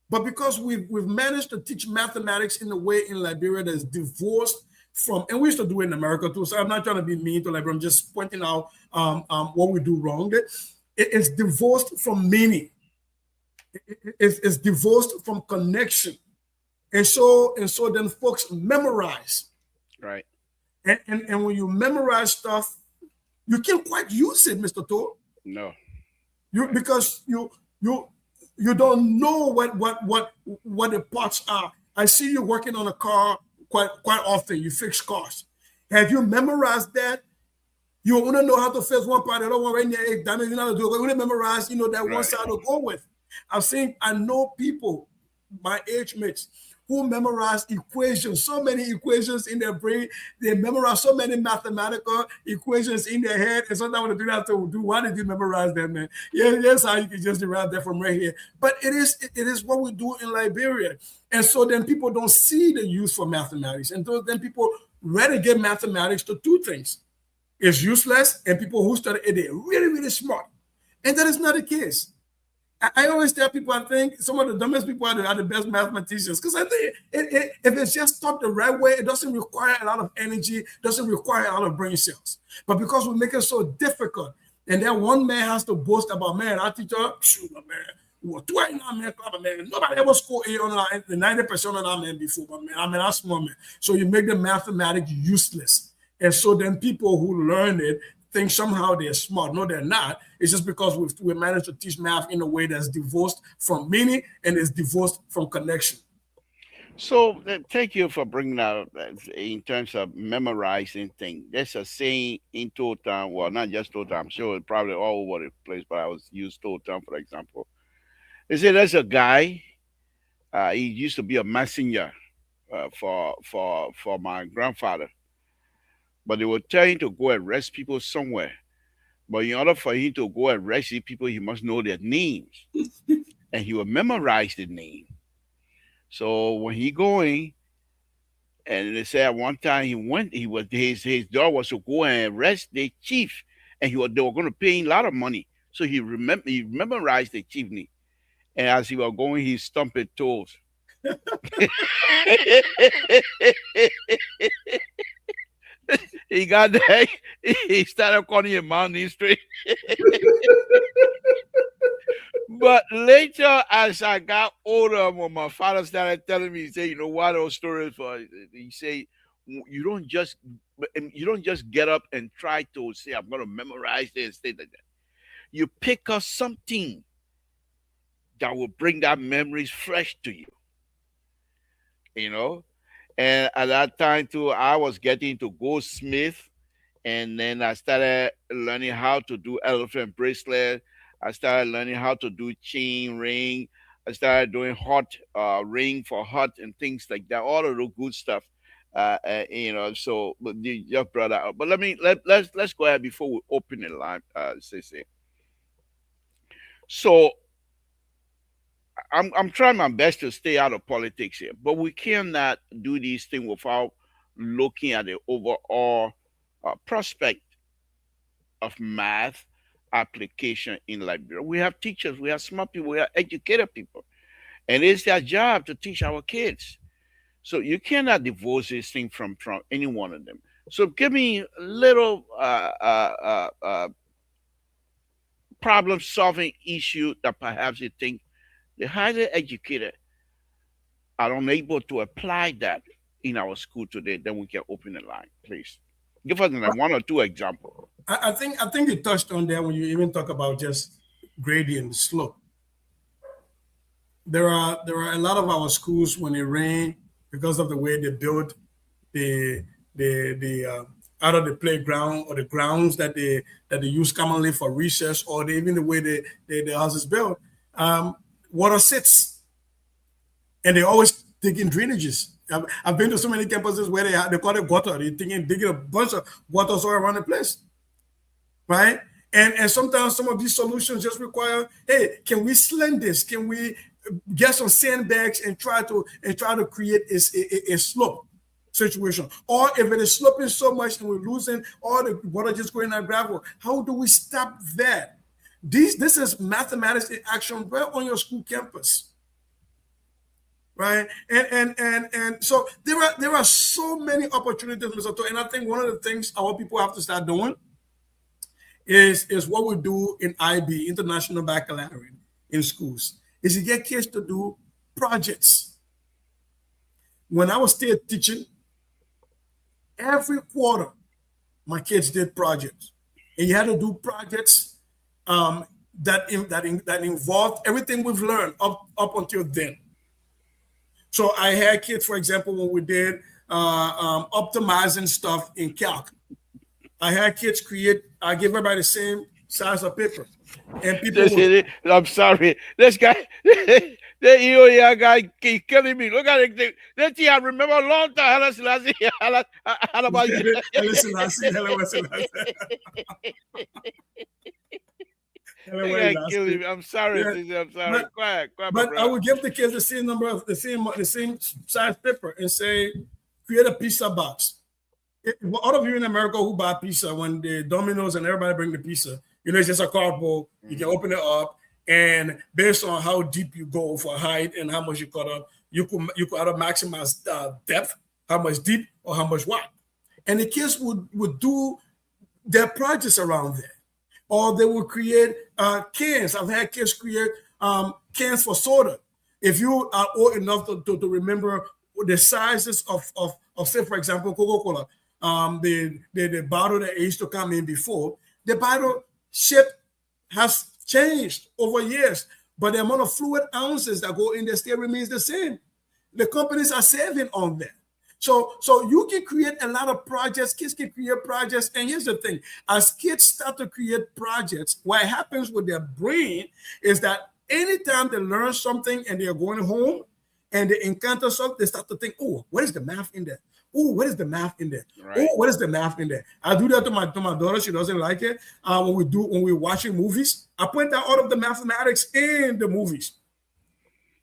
But because we've managed to teach mathematics in a way in Liberia that is divorced from, and we used to do it in America too, so I'm not trying to be mean to Liberia, I'm just pointing out what we do wrong. It's divorced from meaning. It's divorced from connection. And so then folks memorize. Right. And when you memorize stuff, you can't quite use it, Mr. Toll. No. Because you don't know what the parts are. I see you working on a car quite often. You fix cars. Have you memorized that? You want to know how to fix one part. I don't want right there. Damage, you know how to do it. When you memorize, you know that one side to go with. I know people, my age mates, who memorize equations, so many equations in their brain. They memorize so many mathematical equations in their head. And sometimes when they do that, to do, why did you memorize that, man? Yes, how you can just derive that from right here. But it is what we do in Liberia. And so then people don't see the use for mathematics. And so then people relegate mathematics to 2 things. It's useless, and people who study it, they're really, really smart. And that is not the case. I always tell people, I think some of the dumbest people are the best mathematicians, because I think if it's just taught the right way, it doesn't require a lot of energy, doesn't require a lot of brain cells. But because we make it so difficult, and then one man has to boast about, man, our teacher, shoot, man, man, nobody ever scored A on 90% on our man before, man. I mean, that's small, man. So you make the mathematics useless. And so then people who learn it think somehow they're smart. No, they're not. It's just because we managed to teach math in a way that's divorced from meaning and is divorced from connection. So thank you for bringing that in terms of memorizing things. There's a saying in Totem, well, not just Totem, I'm sure it's probably all over the place, but I was used Totem, for example. They say there's a guy, he used to be a messenger for my grandfather. But they would tell him to go arrest people somewhere. But in order for him to go arrest these people, he must know their names. And he will memorize the name. So when he going, and they said at one time he was his job was to go and arrest the chief, and they were going to pay him a lot of money. So he memorized the chief name. And as he was going, he stumped his toes. He got there, he started calling him Mountain Street. But later, as I got older, when my father started telling me, he said, "You know what those stories for?" He said, you don't just get up and try to say, "I'm going to memorize this," thing like that. You pick up something that will bring that memories fresh to you. You know, and at that time too, I was getting to goldsmith, and then I started learning how to do elephant bracelet. I started learning how to do chain ring. I started doing hot ring for hot and things like that. All of the good stuff, So, but you just brought that up. But let's go ahead before we open the line. Say. So I'm trying my best to stay out of politics here, but we cannot do these things without looking at the overall prospect of math application in Liberia. We have teachers, we have smart people, we have educated people, and it's their job to teach our kids. So you cannot divorce this thing from any one of them. So give me a little problem solving issue that perhaps you think the highly educated are unable to apply that in our school today. Then we can open the line, please. Give us one or two examples. I think you touched on that when you even talk about just gradient slope. There are a lot of our schools when it rain, because of the way they build the out of the playground or the grounds that they use commonly for recess, or even the way the house is built, water sits, and they always dig in drainages. I've been to so many campuses where they call it gutter. They're digging a bunch of gutters all around the place, right? And sometimes some of these solutions just require, hey, can we sling this? Can we get some sandbags and try to create a slope situation? Or if it is sloping so much and we're losing all the water just going in gravel, how do we stop that? This is mathematics in action right on your school campus, right? And so there are so many opportunities, Mr. To, and I think one of the things our people have to start doing is what we do in IB, International Baccalaureate, in schools, is to get kids to do projects. When I was still teaching, every quarter, my kids did projects. And you had to do projects that involved everything we've learned up until then. So I had kids, for example, when we did optimizing stuff in calc. I had kids I give everybody the same size of paper. And people I'm sorry. This guy, the EOA guy keep killing me. Look at it. That thing I remember a long time. How about you? I'm sorry. Yeah. I'm sorry. Quiet, but I would give the kids the same size paper and say, create a pizza box. All of you in America who buy pizza, when the Domino's and everybody bring the pizza, it's just a cardboard. You can open it up, and based on how deep you go for height and how much you cut up, you could either maximize depth, how much deep or how much wide. And the kids would do their projects around there, or they would create cans. I've had kids create cans for soda. If you are old enough to remember the sizes of say, for example, Coca-Cola. The bottle that used to come in before, the bottle shape has changed over years, but the amount of fluid ounces that go in there still remains the same. The companies are saving on that. So you can create a lot of projects. Kids can create projects. And here's the thing. As kids start to create projects, what happens with their brain is that anytime they learn something and they're going home and they encounter something, they start to think, oh, what is the math in there? Oh, what is the math in there? Right. Oh, what is the math in there? I do that to my daughter. She doesn't like it. When we're watching movies, I point out all of the mathematics in the movies.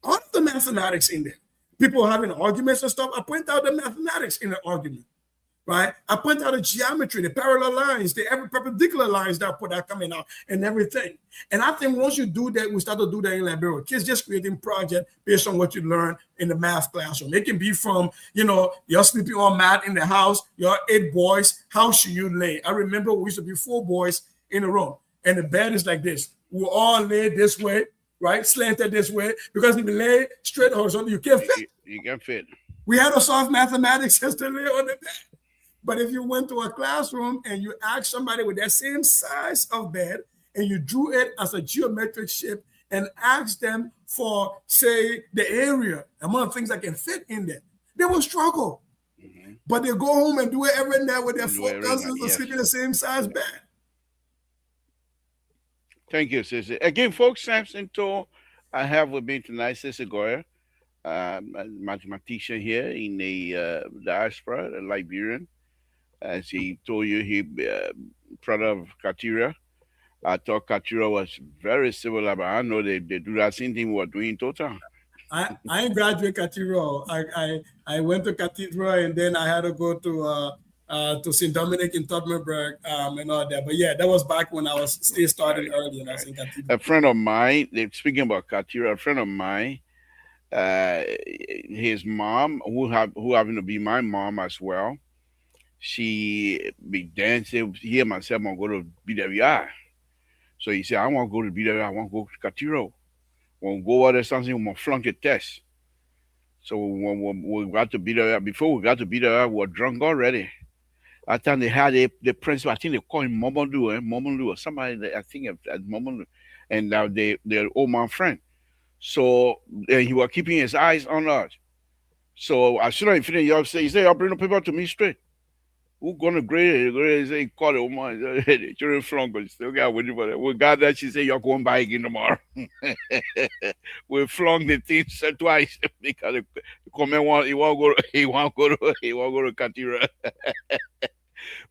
All of the mathematics in there. People having arguments and stuff. I point out the mathematics in the argument. Right? I point out the geometry, the parallel lines, the every perpendicular lines that are coming out and everything. And I think once you do that, we start to do that in Liberia. Kids just creating projects based on what you learn in the math classroom. It can be from, you're sleeping on mat in the house, you're 8 boys, how should you lay? I remember we used to be 4 boys in a room, and the bed is like this. We all lay this way, right? Slanted this way, because if you lay straight horizontal, you can't fit. You can fit. We had to solve mathematics just to lay on the bed. But if you went to a classroom and you asked somebody with that same size of bed and you drew it as a geometric shape and asked them for, say, the area, among the things that can fit in there, they will struggle. Mm-hmm. But they go home and do it every night with their 4 cousins and sleep in the same size bed. Thank you, Sister. Again, folks, Samson told I have with me tonight, Sister Goya, a mathematician here in the diaspora, a Liberian. As he told you, he product of Katira. I thought Katira was very similar, but I know they do that same thing we were doing in Total. I ain't graduate Cathedral. I went to Cathedral, and then I had to go to St. Dominic in Tottenberg and all that. But yeah, that was back when I was still starting early, and I was in Cathedral. A friend of mine, speaking about Cathedral, a friend of mine, his mom, who happened to be my mom as well, she be dancing. He and myself want to go to BWI. So he said, I want to go to BWI. I want to go to Cathedral. When we go over there, something, we want to flunk the test. So when we got to BWI, before we got to BWI, we were drunk already. At the time they had the principal, I think they called him Momondu or somebody, I think at Momondu. And now their old man friend. So he was keeping his eyes on us. So as soon as he finished, he said, y'all bring the paper to me straight. Who gonna grade it? Say, call the woman. The children flunk, but still got waiting for that. We got that. She said, you're going back again tomorrow. We flung the thing twice because the comment he won't go to Katira.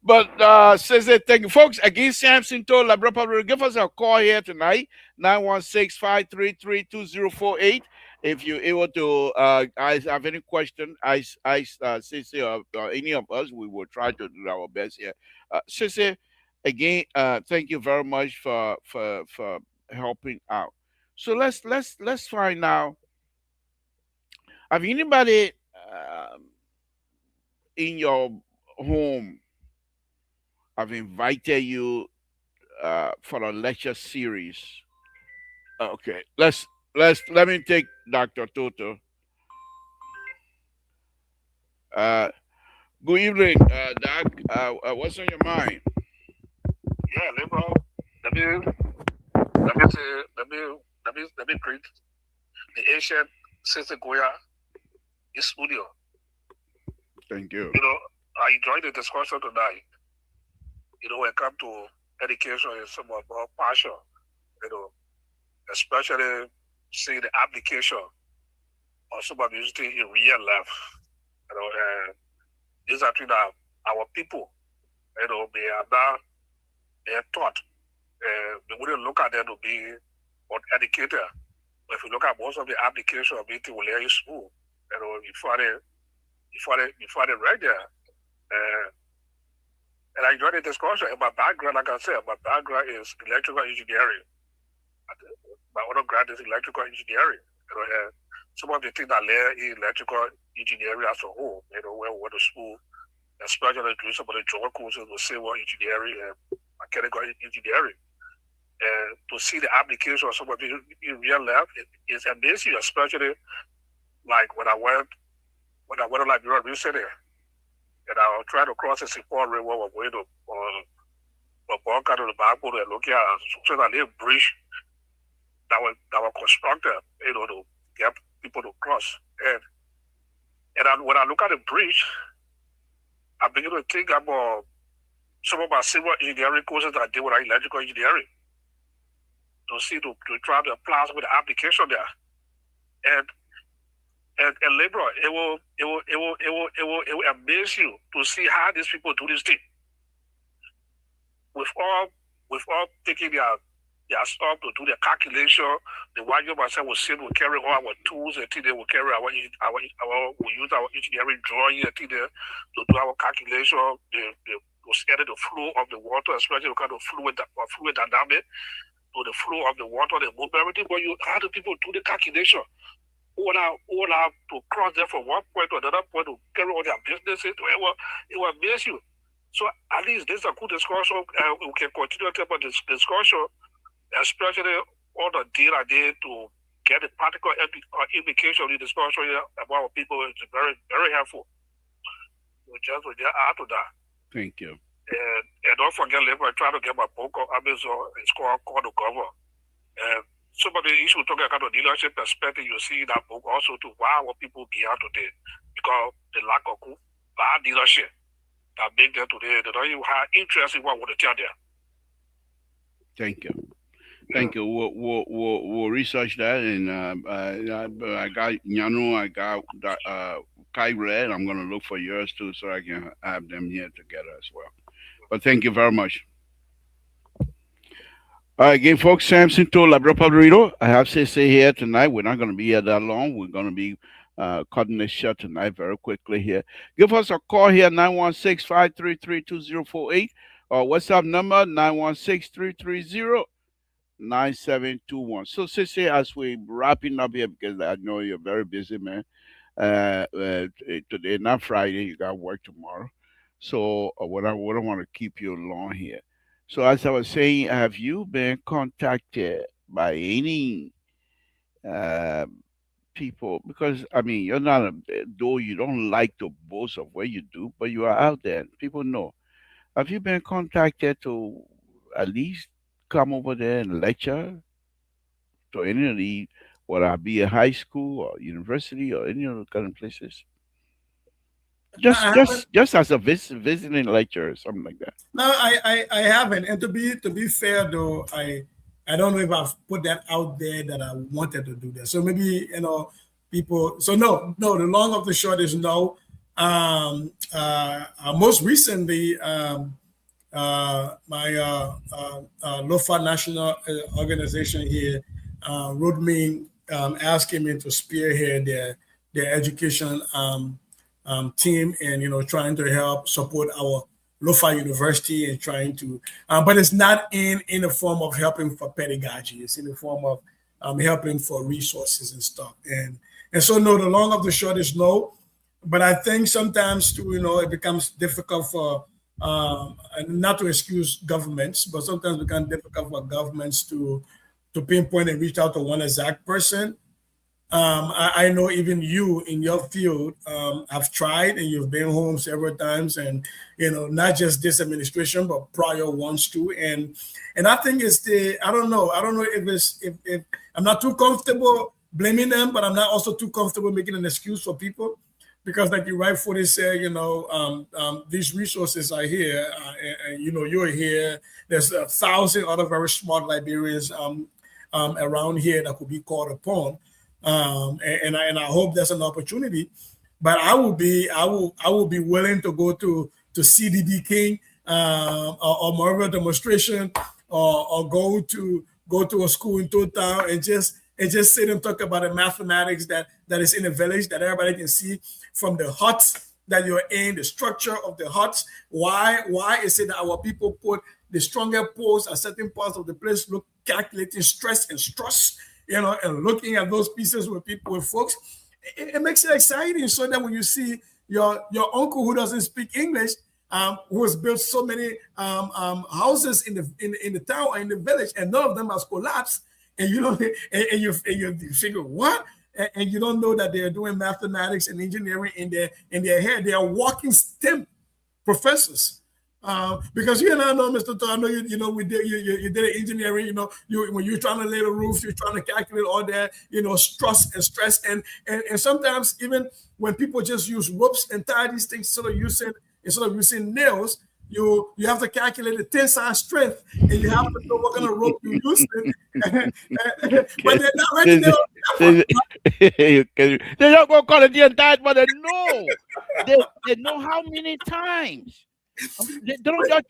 But says that, thank you, folks. Again, Samson told Labrador Public, give us a call here tonight, 916-533-2048. If you're able to have any question, Sissy or any of us, we will try to do our best here. Sissy, again, thank you very much for helping out. So let's find out. Have anybody in your home have invited you for a lecture series? Okay, let me take Dr. Toto. Good evening, Doc. What's on your mind? Yeah, liberal. Let me greet the ancient Sister Goya in studio. Thank you. I enjoyed the discussion tonight. When it comes to education, it's somewhat more partial. Especially see the application of some of these things in real life. These are things that our people, they are taught. They wouldn't look at them to be uneducated. But if you look at most of the application of it, will learn in school. Before they read there. And I enjoyed the discussion. My background, like I said, my background is electrical engineering. My undergrad is electrical engineering. Some of the things I learned in electrical engineering as a whole, when we went to school, especially doing some of the joint courses with civil engineering and mechanical engineering. And to see the application of some of it in real life is amazing, especially like when I went to Liberia recently, and I was trying to cross the Sequoia River, we're going to walk out of the backbone and look at so that little bridge that were constructed, to get people to cross. And when I look at the bridge, I begin to think about some of my civil engineering courses that I did with electrical engineering. To try to apply some of the application there. And labor, it will amaze you to see how these people do this thing. With all taking their stuff to do the calculation, the white myself will sit, will carry all our tools, and they will carry we use our engineering drawing and to do our calculation, to study the flow of the water, especially the kind of fluid dynamic, to the flow of the water, the movement, everything. But how do people do the calculation? All out to cross them from one point to another point to carry all their businesses. It will amaze you. So at least this is a good discussion. We can continue to about this discussion, especially all the data there to get the practical implication of the discussion about people. It's very, very helpful. We just add to that. Thank you. And don't forget, I try to get my book on Amazon. It's called to Cover. Some of the issues talking about the leadership perspective, you see that book also to why what people beyond today, because the lack of bad leadership that make them today, they don't even have interest in what want to tell them. Thank you. Thank you. We'll research that, and I got Nyanu, I got Kai Red. I'm going to look for yours too, so I can have them here together as well. But thank you very much. All right, again, folks, Samson to Labrador Padrino. I have to say here tonight, we're not going to be here that long. We're going to be cutting this short tonight very quickly here. Give us a call here, 916-533-2048, or WhatsApp number, 916-330-9721. So, Sissy, as we're wrapping up here, because I know you're very busy, man, today, not Friday, you got work tomorrow. So, I wouldn't want to keep you long here. So, as I was saying, have you been contacted by any people? Because I mean, you're not though you don't like to boast of what you do, but you are out there. People know. Have you been contacted to at least come over there and lecture to any of the, whether it be a high school or university or any other kind of places? Just as a visiting lecturer or something like that. No, I haven't. And to be fair though, I don't know if I've put that out there that I wanted to do that. So maybe people. So no. The long of the short is no. Most recently, my LOFA national organization here wrote me asking me to spearhead their education team, and trying to help support our LOFA University and trying to, but it's not in the form of helping for pedagogy. It's in the form of helping for resources and stuff. And so no, the long of the short is no. But I think sometimes too, it becomes difficult for not to excuse governments, but sometimes it becomes difficult for governments to pinpoint and reach out to one exact person. I know even you in your field have tried, and you've been home several times, and not just this administration but prior ones too. And I think it's I don't know if I'm not too comfortable blaming them, but I'm not also too comfortable making an excuse for people, because like you rightfully say, these resources are here, and you're here. There's 1,000 other very smart librarians around here that could be called upon. And I hope there's an opportunity, but I will be willing to go to CDB King or Memorial Demonstration or go to a school in Total and just sit and talk about the mathematics that is in the village, that everybody can see from the huts that you're in, the structure of the huts. Why is it that our people put the stronger poles at certain parts of the place, look calculating stress and stress, and looking at those pieces with folks, it makes it exciting, so that when you see your uncle who doesn't speak English, who has built so many houses in the town or in the village, and none of them has collapsed, and you figure what, and you don't know that they are doing mathematics and engineering in their head. They are walking STEM professors. Because you and I know, Mr. I know you did engineering. When you're trying to lay the roof, you're trying to calculate all that, stress, and sometimes even when people just use ropes and tie these things instead of using nails, you have to calculate the tensile strength, and you have to know what kind of rope you use. But they're not ready. They're not going to call it the entire, but they know how many times. They don't just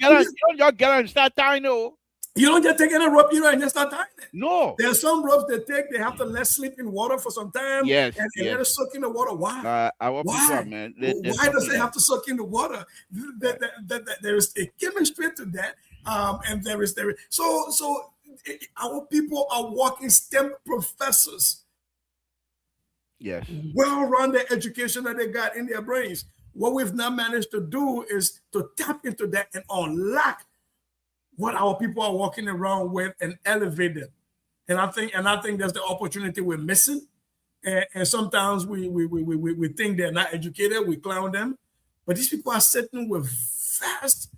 get on and start tying. No. You don't just take any rope, and just start tying it. No. There are some ropes they have to let sleep in water for some time. Yes. And let it soak in the water. Why? Why? People, man. Why does it have to soak in the water? There is a chemistry to that. And there is so our people are walking STEM professors. Yes. Well-rounded education that they got in their brains. What we've now managed to do is to tap into that and unlock what our people are walking around with and elevate them. And I think that's the opportunity we're missing. And sometimes we think they're not educated, we clown them. But these people are sitting with vast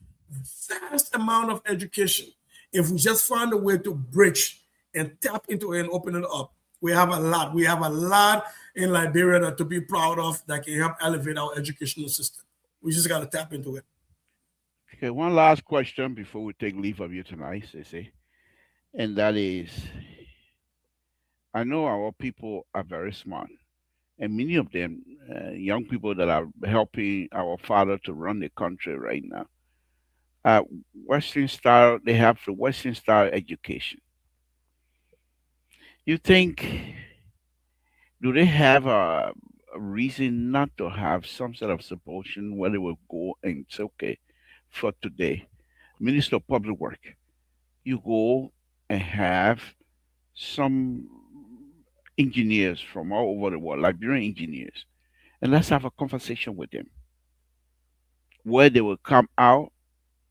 amount of education. If we just find a way to bridge and tap into it and open it up, we have a lot. We have a lot in Liberia to be proud of that can help elevate our educational system. We just got to tap into it. Okay, one last question before we take leave of you tonight, Sissy. And that is, I know our people are very smart. And many of them, young people that are helping our father to run the country right now, Western style, they have the Western style education. You think, do they have a reason not to have some sort of supporting where they will go and it's okay for today? Minister of Public Work, you go and have some engineers from all over the world, Liberian engineers, and let's have a conversation with them where they will come out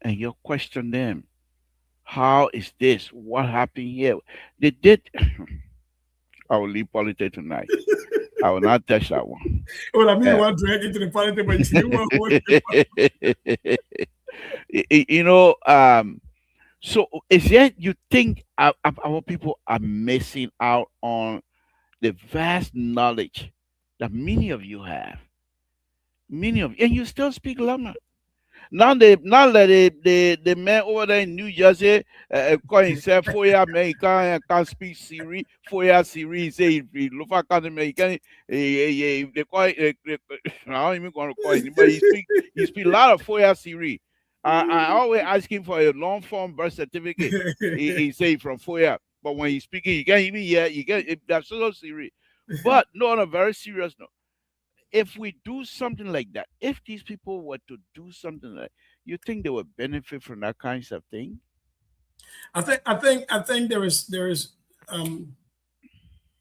and you question them. How is this? What happened here? They did. I will leave politics tonight. I will not touch that one. Well, I mean, I want to drag into the politics, but so is that you think our people are missing out on the vast knowledge that many of you have? Many of you, and you still speak Lama. Now that the man over there in New Jersey call himself 4-year man, he can't speak Siri, 4-year Siri, he say if he look for country man, he can't they call it, I don't even gonna call him, but he speak a lot of 4-year Siri. I always ask him for a long form birth certificate. He say from 4-year, but when he's speaking, he can't even hear. He get that's so serious. But no, on a very serious note, if we do something like that, if these people were to do something like, you think they would benefit from that kinds of thing? I think there is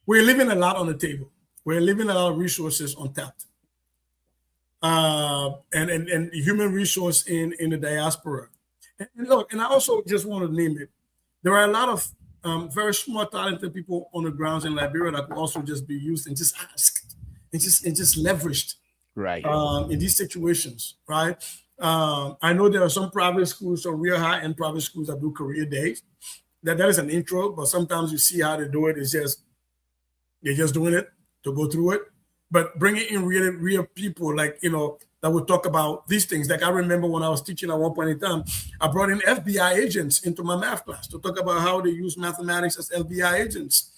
we're leaving a lot on the table. We're leaving a lot of resources untapped. And human resource in the diaspora. And look, and I also just want to name it. There are a lot of very smart, talented people on the grounds in Liberia that could also just be used and just asked and just leveraged, right? In these situations, right? I know there are some private schools, some real high-end private schools that do career days. That is an intro, but sometimes you see how they do it. It's just they're just doing it to go through it. But bringing in real people, like, that would talk about these things. Like I remember when I was teaching at one point in time, I brought in FBI agents into my math class to talk about how they use mathematics as FBI agents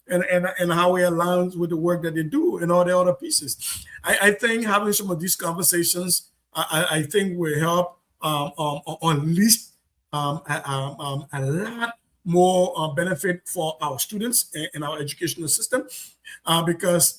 and how it aligns with the work that they do and all the other pieces. I think having some of these conversations, I think will help unleash a lot more benefit for our students and our educational system because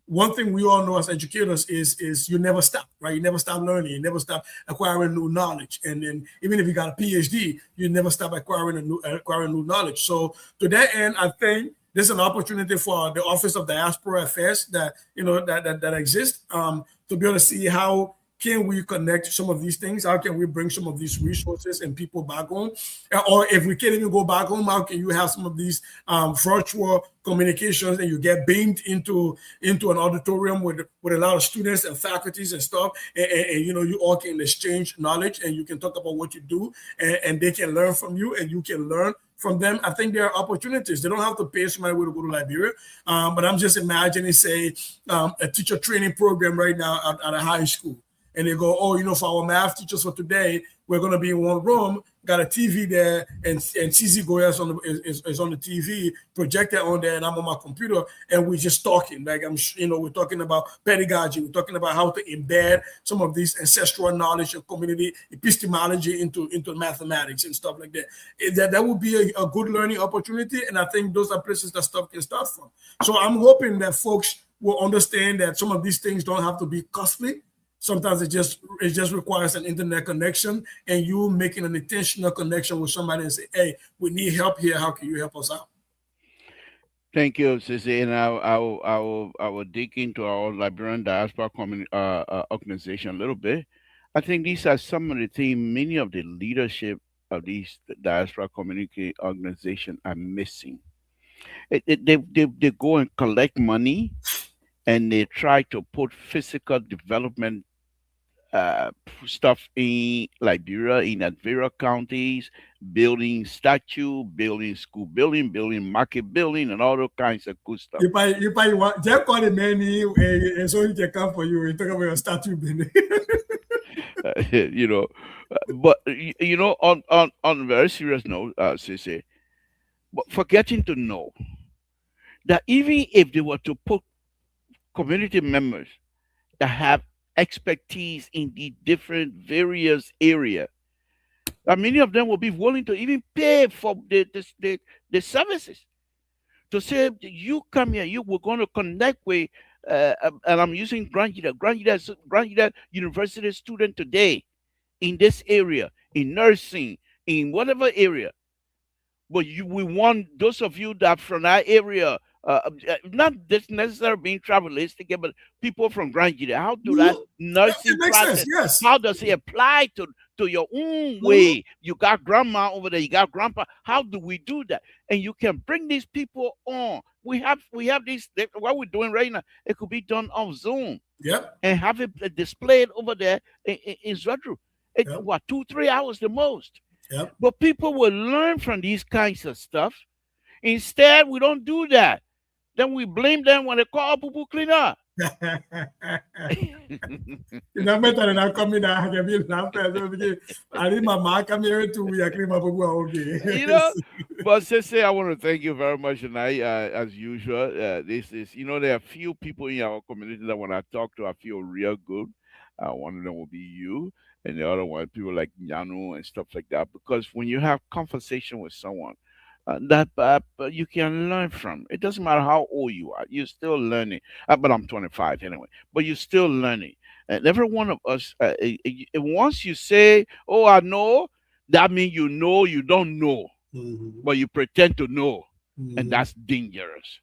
one thing we all know as educators is you never stop, right? You never stop learning. You never stop acquiring new knowledge. And then even if you got a PhD, you never stop acquiring new knowledge. So to that end, I think there's an opportunity for the Office of Diaspora Affairs that exists to be able to see how can we connect some of these things? How can we bring some of these resources and people back home? Or if we can't even go back home, how can you have some of these virtual communications and you get beamed into an auditorium with a lot of students and faculties and stuff, and you all can exchange knowledge and you can talk about what you do and they can learn from you and you can learn from them. I think there are opportunities. They don't have to pay somebody to go to Liberia, but I'm just imagining, say, a teacher training program right now at a high school. and they go, oh, for our math teachers for today, we're going to be in one room, got a TV there, and CZ Goya is on the TV, projected on there, and I'm on my computer, and we're just talking. Like we're talking about pedagogy, we're talking about how to embed some of these ancestral knowledge and community epistemology into mathematics and stuff like that. That would be a good learning opportunity, and I think those are places that stuff can start from. So I'm hoping that folks will understand that some of these things don't have to be costly. Sometimes it just requires an internet connection, and you making an intentional connection with somebody and say, "Hey, we need help here. How can you help us out?" Thank you, Sissy. And I will dig into our Liberian diaspora organization a little bit. I think these are some of the things many of the leadership of these diaspora community organizations are missing. They go and collect money, and they try to put physical development stuff in Liberia, in various counties, building statue, building school building, building market building, and all those kinds of good stuff. You probably want Jeff called the many and so he can come for you and talk about your statue building. But on a very serious note, Sissy, but forgetting to know that even if they were to put community members that have expertise in the different various areas, many of them will be willing to even pay for the services. To say, you come here, we're going to connect with, and I'm using Grandida University student today in this area, in nursing, in whatever area. But we want those of you that from that area, not just necessarily being travelistic, but people from Grandida, how do that nursing process, sense, yes. How does it apply to your own way? You got grandma over there, you got grandpa. How do we do that? And you can bring these people on. We have these, what we're doing right now, it could be done on Zoom. Yep. And have it displayed over there in Zwadru. What, 2-3 hours the most? Yep. But people will learn from these kinds of stuff. Instead, we don't do that. Then we blame them when they call Poo clean up. You know, better than I come in, I can be I need my mark. I'm here to we agree my But Sissy, I want to thank you very much tonight. As usual, this is, there are few people in our community that when I talk to, I feel real good. One of them will be you, and the other one, people like Yanu and stuff like that. Because when you have conversation with someone, that you can learn from. It doesn't matter how old you are, you're still learning. But I'm 25 anyway, but you're still learning. And every one of us, once you say, oh, I know, that means you know you don't know, but you pretend to know, and that's dangerous.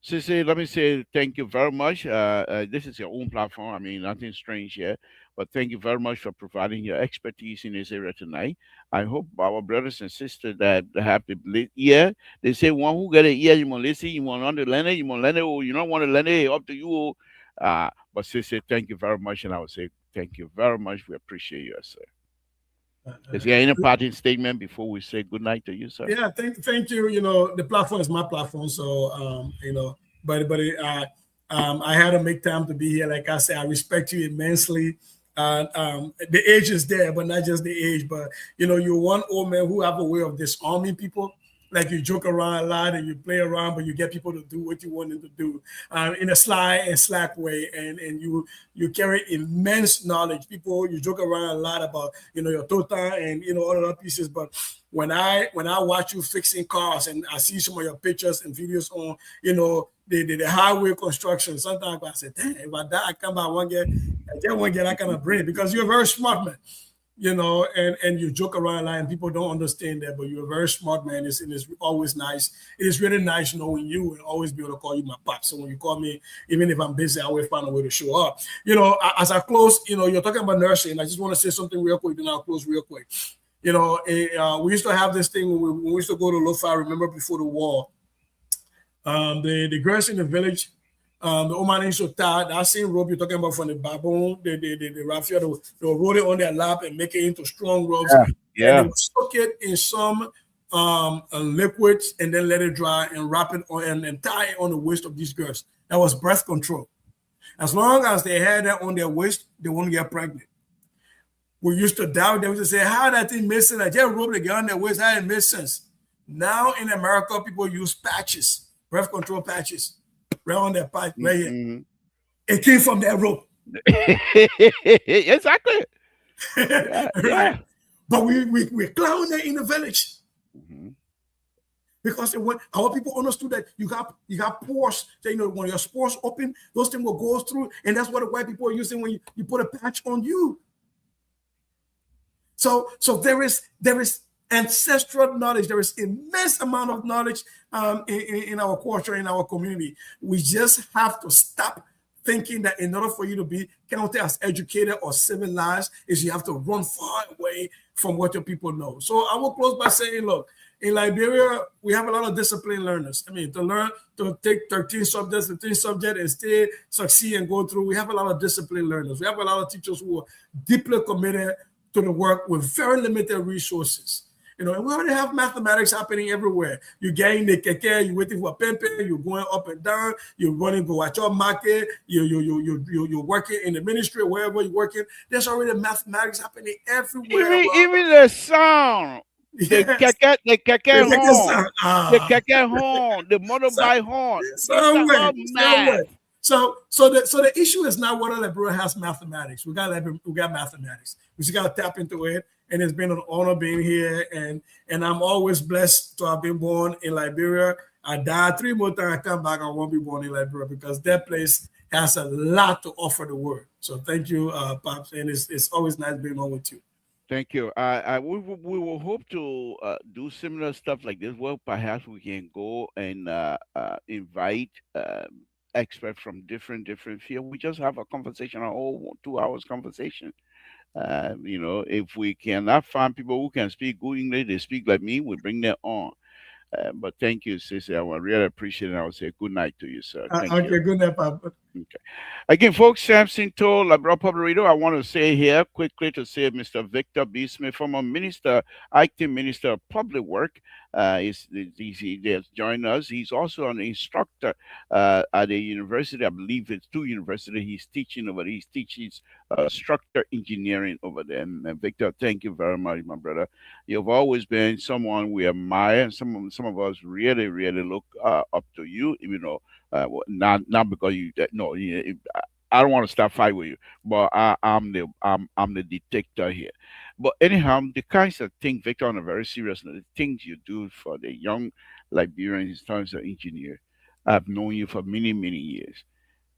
Sissy, let me say thank you very much. This is your own platform. I mean, nothing strange here, but thank you very much for providing your expertise in this area tonight. I hope our brothers and sisters that have the ear, they say one who get an ear, you want to listen, you want to learn it, you want to learn it, or you don't want to learn it, up to you. But Sissy, thank you very much, and I would say thank you very much. We appreciate you, sir. Is there any parting statement before we say good night to you, sir? Yeah, thank you. The platform is my platform, so but I had to make time to be here. Like I said, I respect you immensely. The age is there, but not just the age, but you're one old man who have a way of disarming people. Like you joke around a lot and you play around, but you get people to do what you want them to do in a sly and slack way. And you carry immense knowledge. People, you joke around a lot about, your tota and, all other pieces. But when I watch you fixing cars and I see some of your pictures and videos on, the highway construction, sometimes I say, damn, if I die, I come by one get, I just won't get that kind of brain because you're a very smart man. And you joke around a lot and people don't understand that, but you're a very smart man. It's always nice. It is really nice knowing you and always be able to call you my pop. So when you call me, even if I'm busy, I always find a way to show up. As I close, you're talking about nursing. I just want to say something real quick, then I'll close real quick. We used to have this thing when we used to go to Lo-Fi, remember before the war. The girls in the village, the Omani Sota, that same rope you're talking about from the baboon, the raffia, they'll roll it on their lap and make it into strong ropes. Yeah. And they'll soak it in some liquids and then let it dry and wrap it on and tie it on the waist of these girls. That was birth control. As long as they had that on their waist, they won't get pregnant. We used to doubt them to say, how that thing makes sense? I just rope the gun on their waist, how it makes sense. Now in America, people use patches, birth control patches, right on their pipe, right here. Mm-hmm. It came from that rope. Exactly. Right. Yeah. But we clown that in the village. Mm-hmm. Because when our people understood that you got pores, that, you know, when your spores open, those things will go through, and that's what the white people are using when you put a patch on you. So there is ancestral knowledge. There is immense amount of knowledge in our culture, in our community. We just have to stop thinking that in order for you to be counted as educated or civilized, is you have to run far away from what your people know. So I will close by saying, look, in Liberia, we have a lot of disciplined learners. I mean, to take 13 subjects and still succeed and go through, we have a lot of disciplined learners. We have a lot of teachers who are deeply committed to the work with very limited resources. You know, and we already have mathematics happening everywhere. You're getting the keke, you're waiting for a pempe, you're going up and down, you're running go at your market, you're working in the ministry, wherever you're working. There's already mathematics happening everywhere. Even the sound. The keke horn, the keke horn, the motorbike horn. Somewhere. So the issue is not whether Liberia has mathematics. We got mathematics. We just got to tap into it. And it's been an honor being here. And I'm always blessed to have been born in Liberia. I died 3 more times. I come back. I won't be born in Liberia because that place has a lot to offer the world. So thank you, Pops. And it's always nice being on with you. Thank you. We will hope to do similar stuff like this. Well, perhaps we can go and invite experts from different fields. We just have a conversation, a whole 2 hours conversation. You know, if we cannot find people who can speak good English, they speak like me, we bring them on. But thank you, sister. I really appreciate it. I will say good night to you, sir. Thank you. Good night, Papa. Okay. Again, folks, Samson told Labrador Public Radio, I want to say here quickly to say Mr. Victor B. Smith, former minister, acting minister of public work, he has joined us. He's also an instructor at a university. I believe it's 2 universities he's teaching over there. He teaches structural engineering over there. And Victor, thank you very much, my brother. You've always been someone we admire, and some of us really, really look up to you, even though not because you no, I don't want to start fight with you, but I'm the detector here. But anyhow, the kinds of things, Victor, on a very serious note, the things you do for the young Liberians in terms of engineer, I've known you for many years,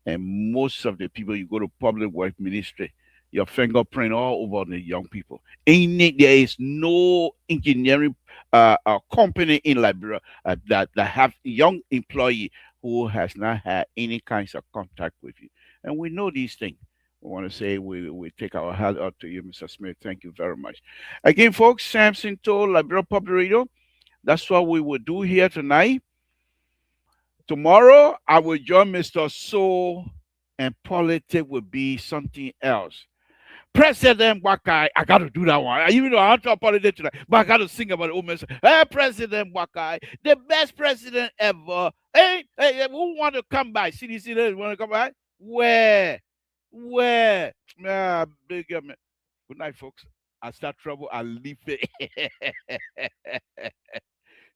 and most of the people you go to public work ministry, your fingerprint all over the young people. There is no engineering company in Liberia that have young employee who has not had any kinds of contact with you. And we know these things. We want to say we take our hat out to you, Mr. Smith. Thank you very much. Again, folks, Samson told Liberia Public Radio, that's what we will do here tonight. Tomorrow, I will join Mr. Soul, and politics will be something else. President Wakai, I got to do that one. Even though I want to apologize tonight, but I got to sing about it. Oh, hey, President Wakai, the best president ever. Hey, who want to come by? CDC, want to come by? Where? Big man. Good night, folks. I start trouble, I leave it.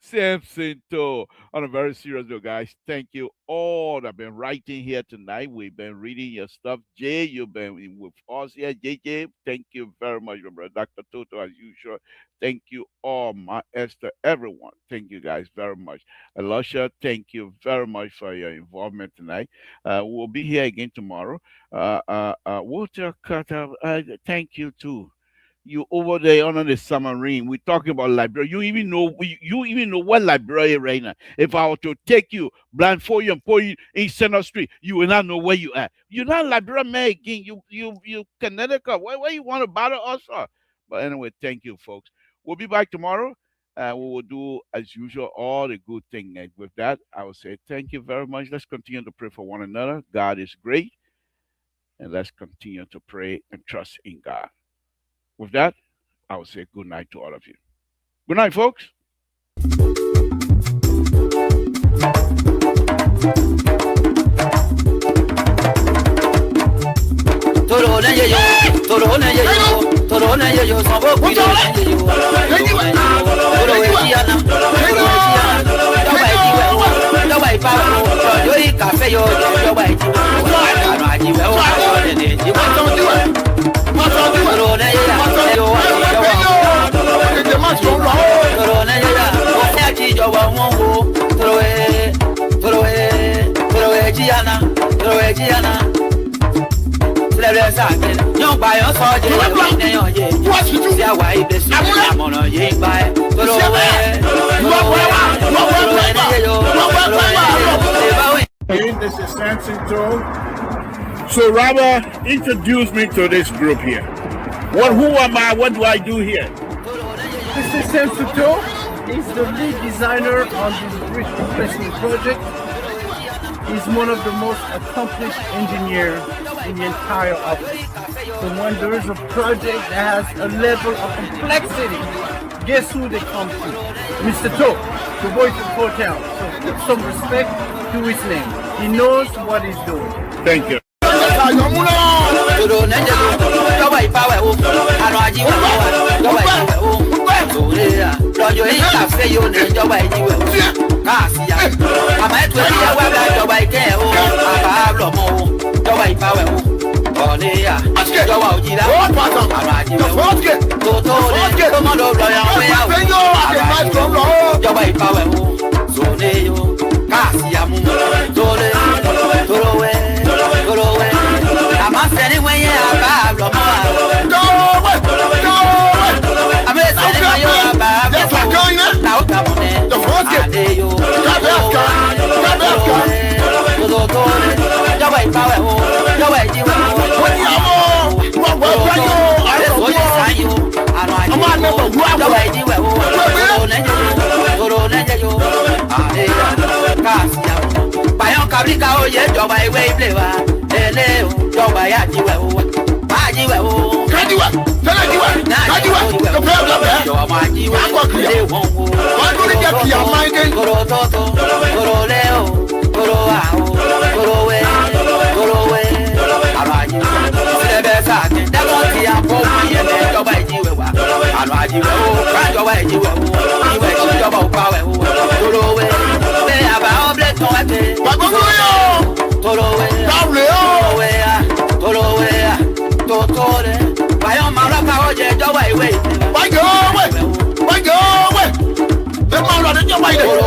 Samson too. On a very serious note, guys, thank you all that have been writing here tonight. We've been reading your stuff. Jay, you've been with us here. JJ, thank you very much, my brother. Dr. Toto, as usual. Thank you all, my Esther, everyone. Thank you guys very much. Elisha, thank you very much for your involvement tonight. We'll be here again tomorrow. Walter Carter, thank you too. You over there under the submarine. We're talking about Liberia. You even know what Liberia right now. If I were to take you, blindfold you, and put you in Center Street, you will not know where you are. You're not Liberia man again. You Connecticut. Why you want to bother us? But anyway, thank you, folks. We'll be back tomorrow. We will do as usual all the good things. And with that, I will say thank you very much. Let's continue to pray for one another. God is great, and let's continue to pray and trust in God. With that, I will say good night to all of you. Good night, folks. This is Samson too. So Robert, introduce me to this group here. Who am I? What do I do here? Mr. Samson too is the lead designer on this bridge replacement project. He's one of the most accomplished engineers in the entire office. So when there is a project that has a level of complexity, guess who they come to? Mr. To, the voice of hotel. So put some respect to his name. He knows what he's doing. Thank you. Why go away?